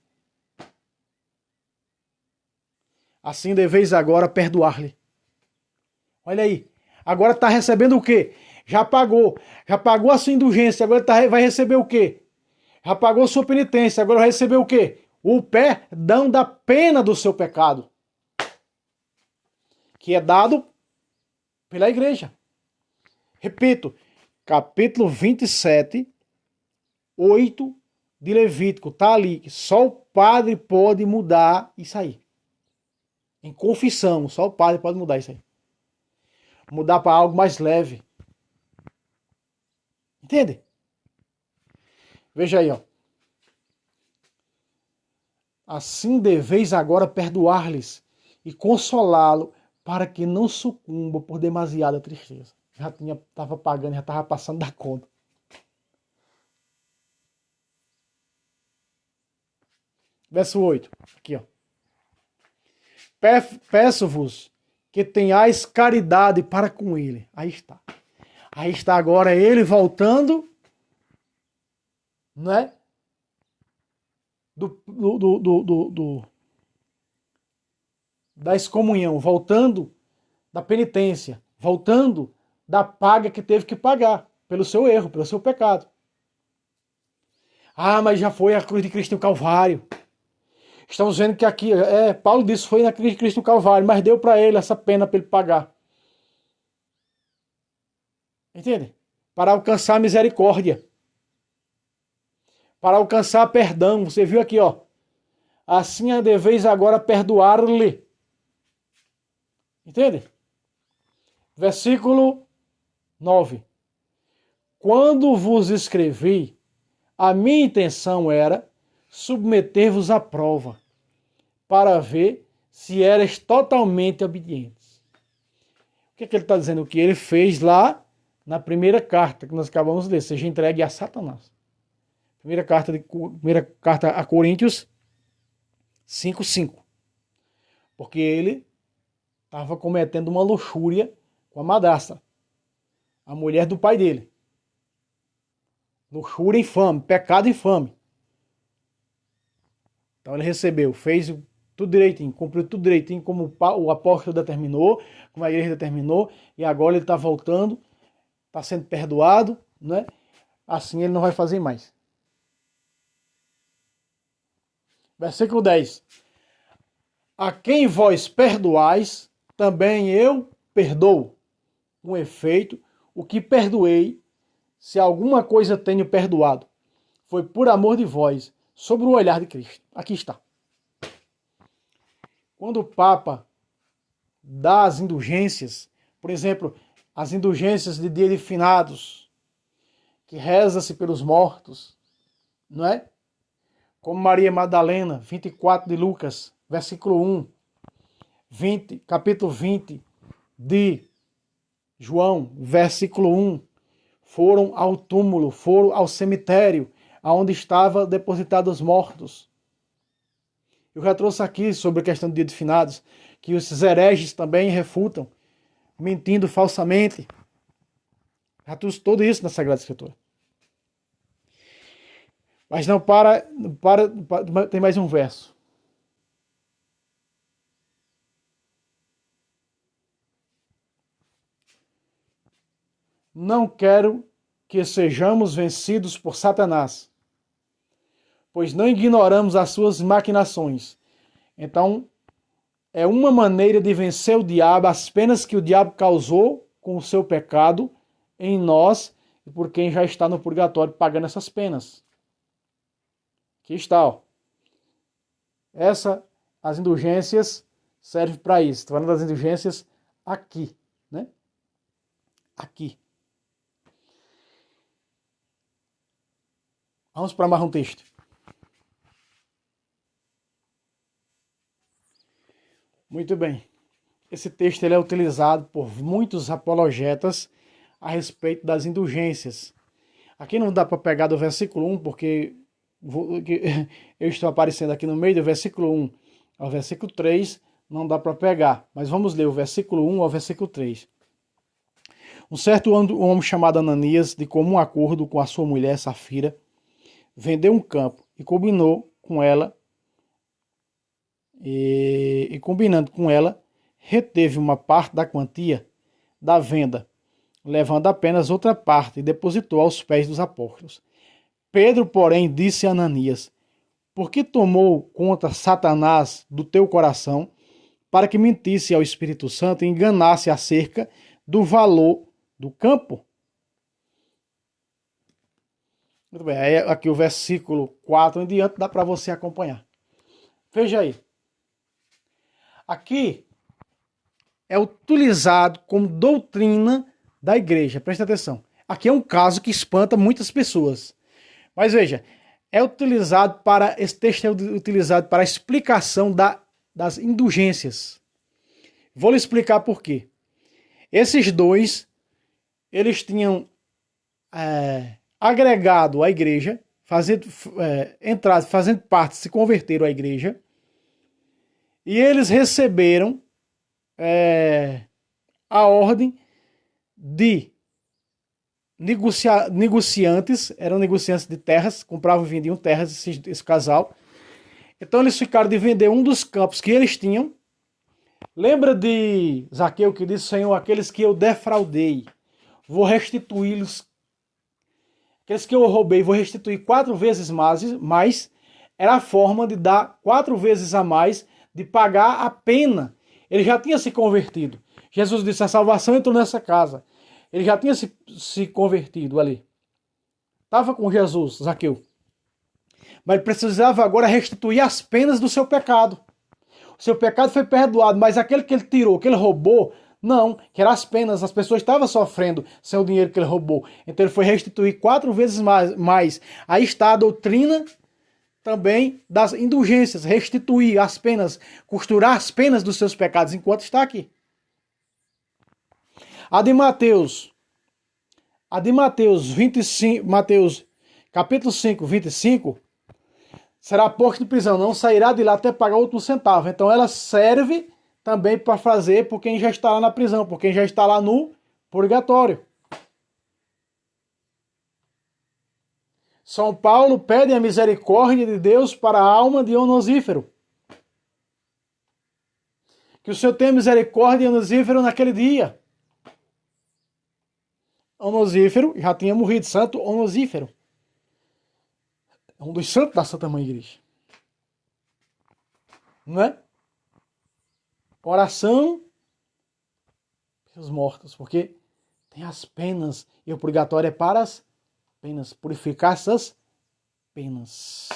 Assim deveis agora perdoar-lhe. Olha aí. Agora está recebendo o quê? Já pagou. Já pagou a sua indulgência. Agora vai receber o quê? Já pagou sua penitência. Agora vai receber o quê? O perdão da pena do seu pecado. Que é dado pela igreja. Repito. Capítulo 27, 8 de Levítico. Está ali. Que só o padre pode mudar isso aí. Em confissão. Só o padre pode mudar isso aí. Mudar para algo mais leve. Entende? Veja aí, ó. Assim deveis agora perdoar-lhes e consolá-lo para que não sucumba por demasiada tristeza. Estava pagando, já estava passando da conta. Verso 8. Aqui, ó. Peço-vos que tenhais caridade para com ele. Aí está. Aí está agora ele voltando, né? Da excomunhão, voltando da penitência, voltando da paga que teve que pagar pelo seu erro, pelo seu pecado. Ah, mas já foi a cruz de Cristo no Calvário. Estamos vendo que aqui, Paulo disse, foi na cruz de Cristo no Calvário, mas deu para ele essa pena para ele pagar. Entende? Para alcançar misericórdia. Para alcançar perdão. Você viu aqui, ó. Assim deveis agora perdoar-lhe. Entende? Versículo 9. Quando vos escrevi, a minha intenção era submeter-vos à prova, para ver se eres totalmente obedientes. O que é que ele está dizendo? O que ele fez lá na primeira carta que nós acabamos de ler, seja entregue a Satanás. Primeira carta a Coríntios 5:5. Porque ele estava cometendo uma luxúria com a madrasta, a mulher do pai dele. Luxúria infame, pecado infame. Então ele recebeu, fez tudo direitinho, cumpriu tudo direitinho, como o apóstolo determinou, como a igreja determinou, e agora ele está voltando, está sendo perdoado, né? Assim ele não vai fazer mais. Versículo 10. A quem vós perdoais, também eu perdoo. Com efeito, o que perdoei, se alguma coisa tenho perdoado, foi por amor de vós, sobre o olhar de Cristo. Aqui está. Quando o Papa dá as indulgências, por exemplo, as indulgências de dia de finados, que reza-se pelos mortos, não é? Como Maria Madalena, 24 de Lucas, versículo 1, capítulo 20 de João, versículo 1, foram ao túmulo, foram ao cemitério, onde estavam depositados os mortos. Eu já trouxe aqui sobre a questão do dia de finados, que os hereges também refutam, mentindo falsamente. Já trouxe tudo isso na Sagrada Escritura. Mas não para, tem mais um verso. Não quero que sejamos vencidos por Satanás, pois não ignoramos as suas maquinações. Então, é uma maneira de vencer o diabo, as penas que o diabo causou com o seu pecado em nós e por quem já está no purgatório pagando essas penas. Aqui está, ó. As indulgências servem para isso. Estou falando das indulgências aqui, né? Aqui. Vamos para mais um texto. Muito bem. Esse texto ele é utilizado por muitos apologetas a respeito das indulgências. Aqui não dá para pegar do versículo 1, porque eu estou aparecendo aqui no meio do versículo 1 ao versículo 3, não dá para pegar. Mas vamos ler o versículo 1 ao versículo 3. Um certo homem chamado Ananias, de comum acordo com a sua mulher Safira, vendeu um campo e combinou com ela, e combinando com ela, reteve uma parte da quantia da venda, levando apenas outra parte e depositou aos pés dos apóstolos. Pedro, porém, disse a Ananias: por que tomou conta Satanás do teu coração para que mentisse ao Espírito Santo e enganasse acerca do valor do campo? Muito bem, aí aqui o versículo 4 em diante dá para você acompanhar. Veja aí. Aqui é utilizado como doutrina da igreja. Presta atenção. Aqui é um caso que espanta muitas pessoas. Mas veja, esse texto é utilizado para a explicação das indulgências. Vou lhe explicar por quê. Esses dois, eles tinham agregado à igreja, fazendo parte, se converteram à igreja, e eles receberam a ordem de negociantes, eram negociantes de terras, compravam e vendiam terras, esse casal. Então eles ficaram de vender um dos campos que eles tinham. Lembra de Zaqueu que disse: Senhor, aqueles que eu defraudei, vou restituí-los. Aqueles que eu roubei, vou restituir 4 vezes mais. Era a forma de dar 4 vezes a mais, de pagar a pena. Ele já tinha se convertido. Jesus disse: a salvação entrou nessa casa. Ele já tinha se convertido ali. Estava com Jesus, Zaqueu. Mas ele precisava agora restituir as penas do seu pecado. O seu pecado foi perdoado, mas aquele que ele tirou, que ele roubou, não, que eram as penas. As pessoas estavam sofrendo sem o dinheiro que ele roubou. Então ele foi restituir 4 vezes mais. Aí está a doutrina também das indulgências, restituir as penas, costurar as penas dos seus pecados enquanto está aqui. A de Mateus 25, Mateus capítulo 5, 25, será posto de prisão, não sairá de lá até pagar o último centavo. Então ela serve também para fazer por quem já está lá na prisão, por quem já está lá no purgatório. São Paulo pede a misericórdia de Deus para a alma de Onesíforo. Que o Senhor tenha misericórdia de Onesíforo naquele dia. Onesíforo já tinha morrido, Santo Onesíforo. É um dos santos da Santa Mãe Igreja. Não é? Oração pelos mortos, porque tem as penas, e o purgatório é para as penas, purificar essas penas.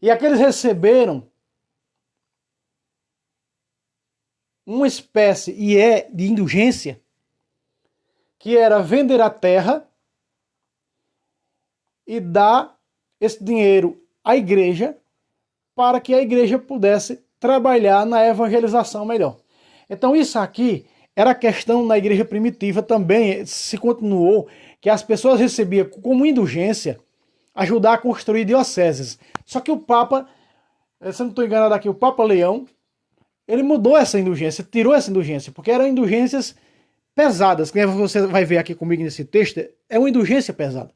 E aqueles receberam uma espécie, de indulgência, que era vender a terra e dar esse dinheiro à igreja para que a igreja pudesse trabalhar na evangelização melhor. Então isso aqui era questão na igreja primitiva também, se continuou, que as pessoas recebiam como indulgência ajudar a construir dioceses. Só que o Papa, se eu não estou enganado aqui, o Papa Leão, ele mudou essa indulgência, tirou essa indulgência, porque eram indulgências pesadas, que você vai ver aqui comigo nesse texto, é uma indulgência pesada.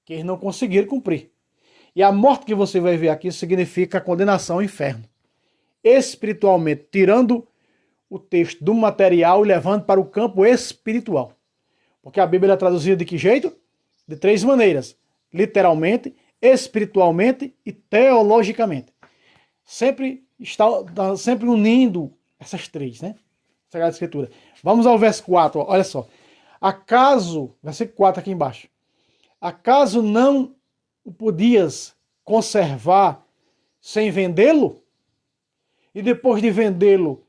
Que eles não conseguiram cumprir. E a morte que você vai ver aqui significa a condenação ao inferno. Espiritualmente, tirando o texto do material e levando para o campo espiritual. Porque a Bíblia é traduzida de que jeito? De 3 maneiras. Literalmente, espiritualmente e teologicamente. Sempre unindo essas 3, né? Sagrada Escritura. Vamos ao verso 4, olha só. Acaso, versículo 4 aqui embaixo. Acaso não o podias conservar sem vendê-lo? E depois de vendê-lo,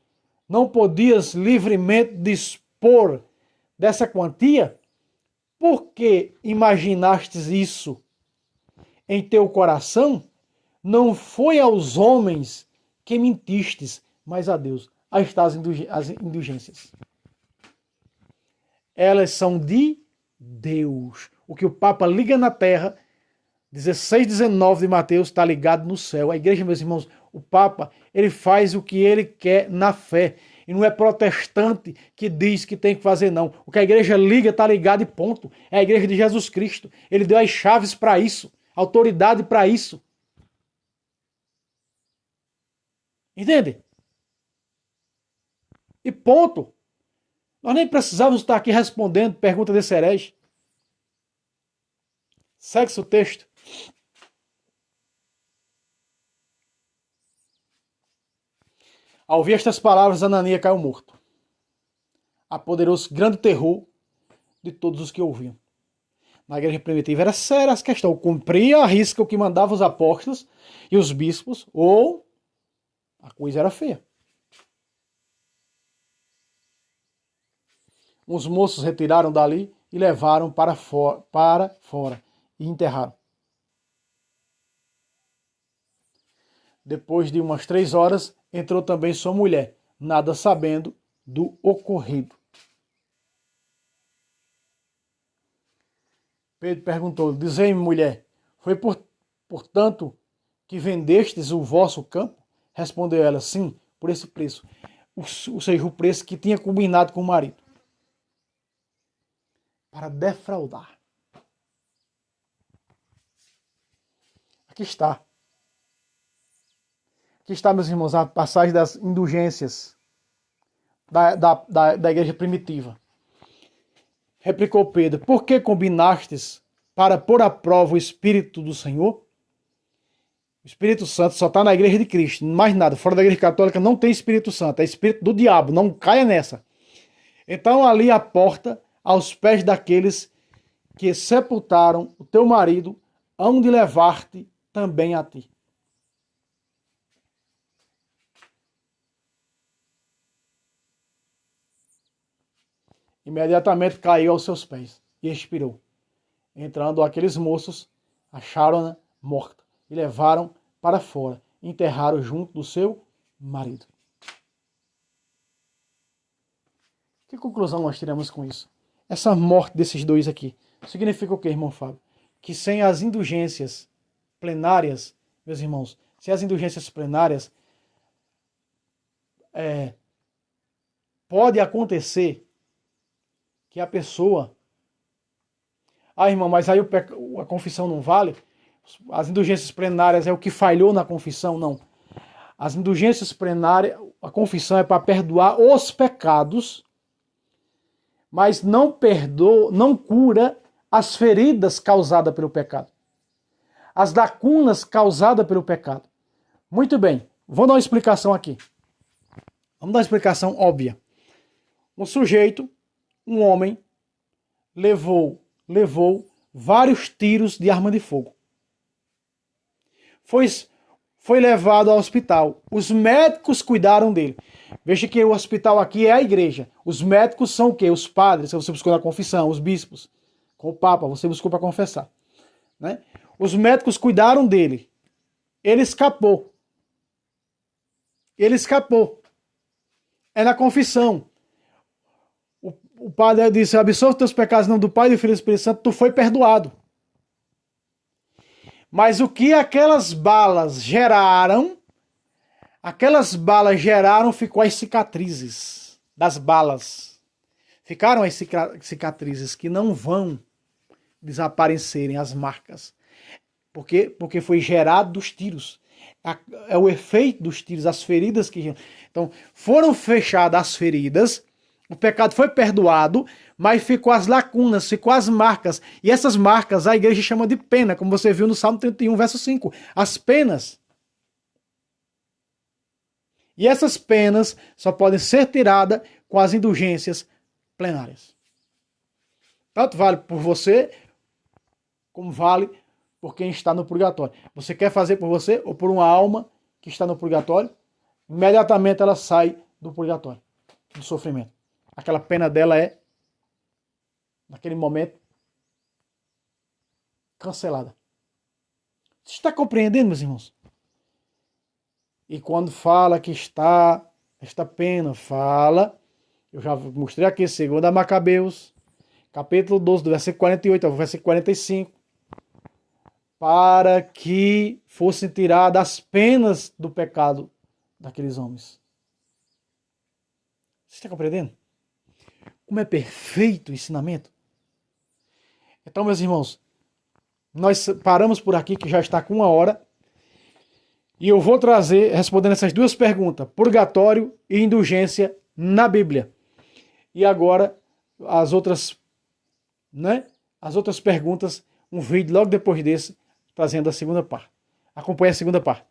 não podias livremente dispor dessa quantia? Por que imaginastes isso em teu coração? Não foi aos homens que mentistes, mas a Deus. Aí estão as indulgências. Elas são de Deus. O que o Papa liga na terra, 16, 19 de Mateus, está ligado no céu. A igreja, meus irmãos, o Papa, ele faz o que ele quer na fé. E não é protestante que diz que tem que fazer, não. O que a igreja liga está ligado e ponto. É a igreja de Jesus Cristo. Ele deu as chaves para isso, autoridade para isso. Entende? E ponto. Nós nem precisávamos estar aqui respondendo pergunta desse herege. Segue-se o texto. Ao ouvir estas palavras, Ananias caiu morto. Apoderou-se grande terror de todos os que ouviam. Na igreja primitiva era séria essa questão. Cumpria a risca o que mandavam os apóstolos e os bispos, ou a coisa era feia. Uns moços retiraram dali e levaram para fora e enterraram. Depois de umas 3 horas, entrou também sua mulher, nada sabendo do ocorrido. Pedro perguntou: dizei-me, mulher, foi portanto que vendestes o vosso campo? Respondeu ela: sim, por esse preço. Ou seja, o preço que tinha combinado com o marido. Para defraudar. Aqui está. Aqui está, meus irmãos, a passagem das indulgências da igreja primitiva. Replicou Pedro: por que combinastes para pôr à prova o Espírito do Senhor? O Espírito Santo só está na igreja de Cristo, mais nada. Fora da igreja católica não tem Espírito Santo, é Espírito do diabo, não caia nessa. Então ali a porta, aos pés daqueles que sepultaram o teu marido, hão de levar-te também a ti. Imediatamente caiu aos seus pés e expirou. Entrando aqueles moços, acharam-na morta e levaram para fora, enterraram junto do seu marido. Que conclusão nós tiramos com isso? Essa morte desses dois aqui significa o que, irmão Fábio? Que sem as indulgências plenárias, meus irmãos, sem as indulgências plenárias, pode acontecer que a pessoa... Ah, irmão, mas aí a confissão não vale? As indulgências plenárias é o que falhou na confissão? Não. As indulgências plenárias, a confissão é para perdoar os pecados, mas não perdoa, não cura as feridas causadas pelo pecado. As lacunas causadas pelo pecado. Muito bem, vou dar uma explicação aqui. Vamos dar uma explicação óbvia. Um sujeito, um homem, levou vários tiros de arma de fogo. Foi levado ao hospital. Os médicos cuidaram dele. Veja que o hospital aqui é a igreja. Os médicos são o quê? Os padres, você buscou na confissão, os bispos. Com o Papa, você buscou para confessar. Né? Os médicos cuidaram dele. Ele escapou. Ele escapou. É na confissão. O padre disse, absolve teus pecados em nome do Pai, do Filho e do Espírito Santo, tu foi perdoado. Mas o que aquelas balas geraram, ficou as cicatrizes das balas. Ficaram as cicatrizes que não vão desaparecerem, as marcas. Por quê? Porque foi gerado dos tiros. É o efeito dos tiros, as feridas que... Então, foram fechadas as feridas, o pecado foi perdoado, mas ficou as lacunas, ficou as marcas. E essas marcas a igreja chama de pena, como você viu no Salmo 31, verso 5. As penas. E essas penas só podem ser tiradas com as indulgências plenárias. Tanto vale por você, como vale por quem está no purgatório. Você quer fazer por você ou por uma alma que está no purgatório? Imediatamente ela sai do purgatório, do sofrimento. Aquela pena dela é, naquele momento, cancelada. Você está compreendendo, meus irmãos? E quando fala que está, esta pena, fala, eu já mostrei aqui, 2 Macabeus, capítulo 12, do versículo 48 ao versículo 45, para que fossem tiradas as penas do pecado daqueles homens. Você está compreendendo? Como é perfeito o ensinamento? Então, meus irmãos, nós paramos por aqui, que já está com 1 hora, e eu vou trazer, respondendo essas duas perguntas, purgatório e indulgência na Bíblia. E agora, as outras perguntas, um vídeo logo depois desse, trazendo a segunda parte. Acompanhe a segunda parte.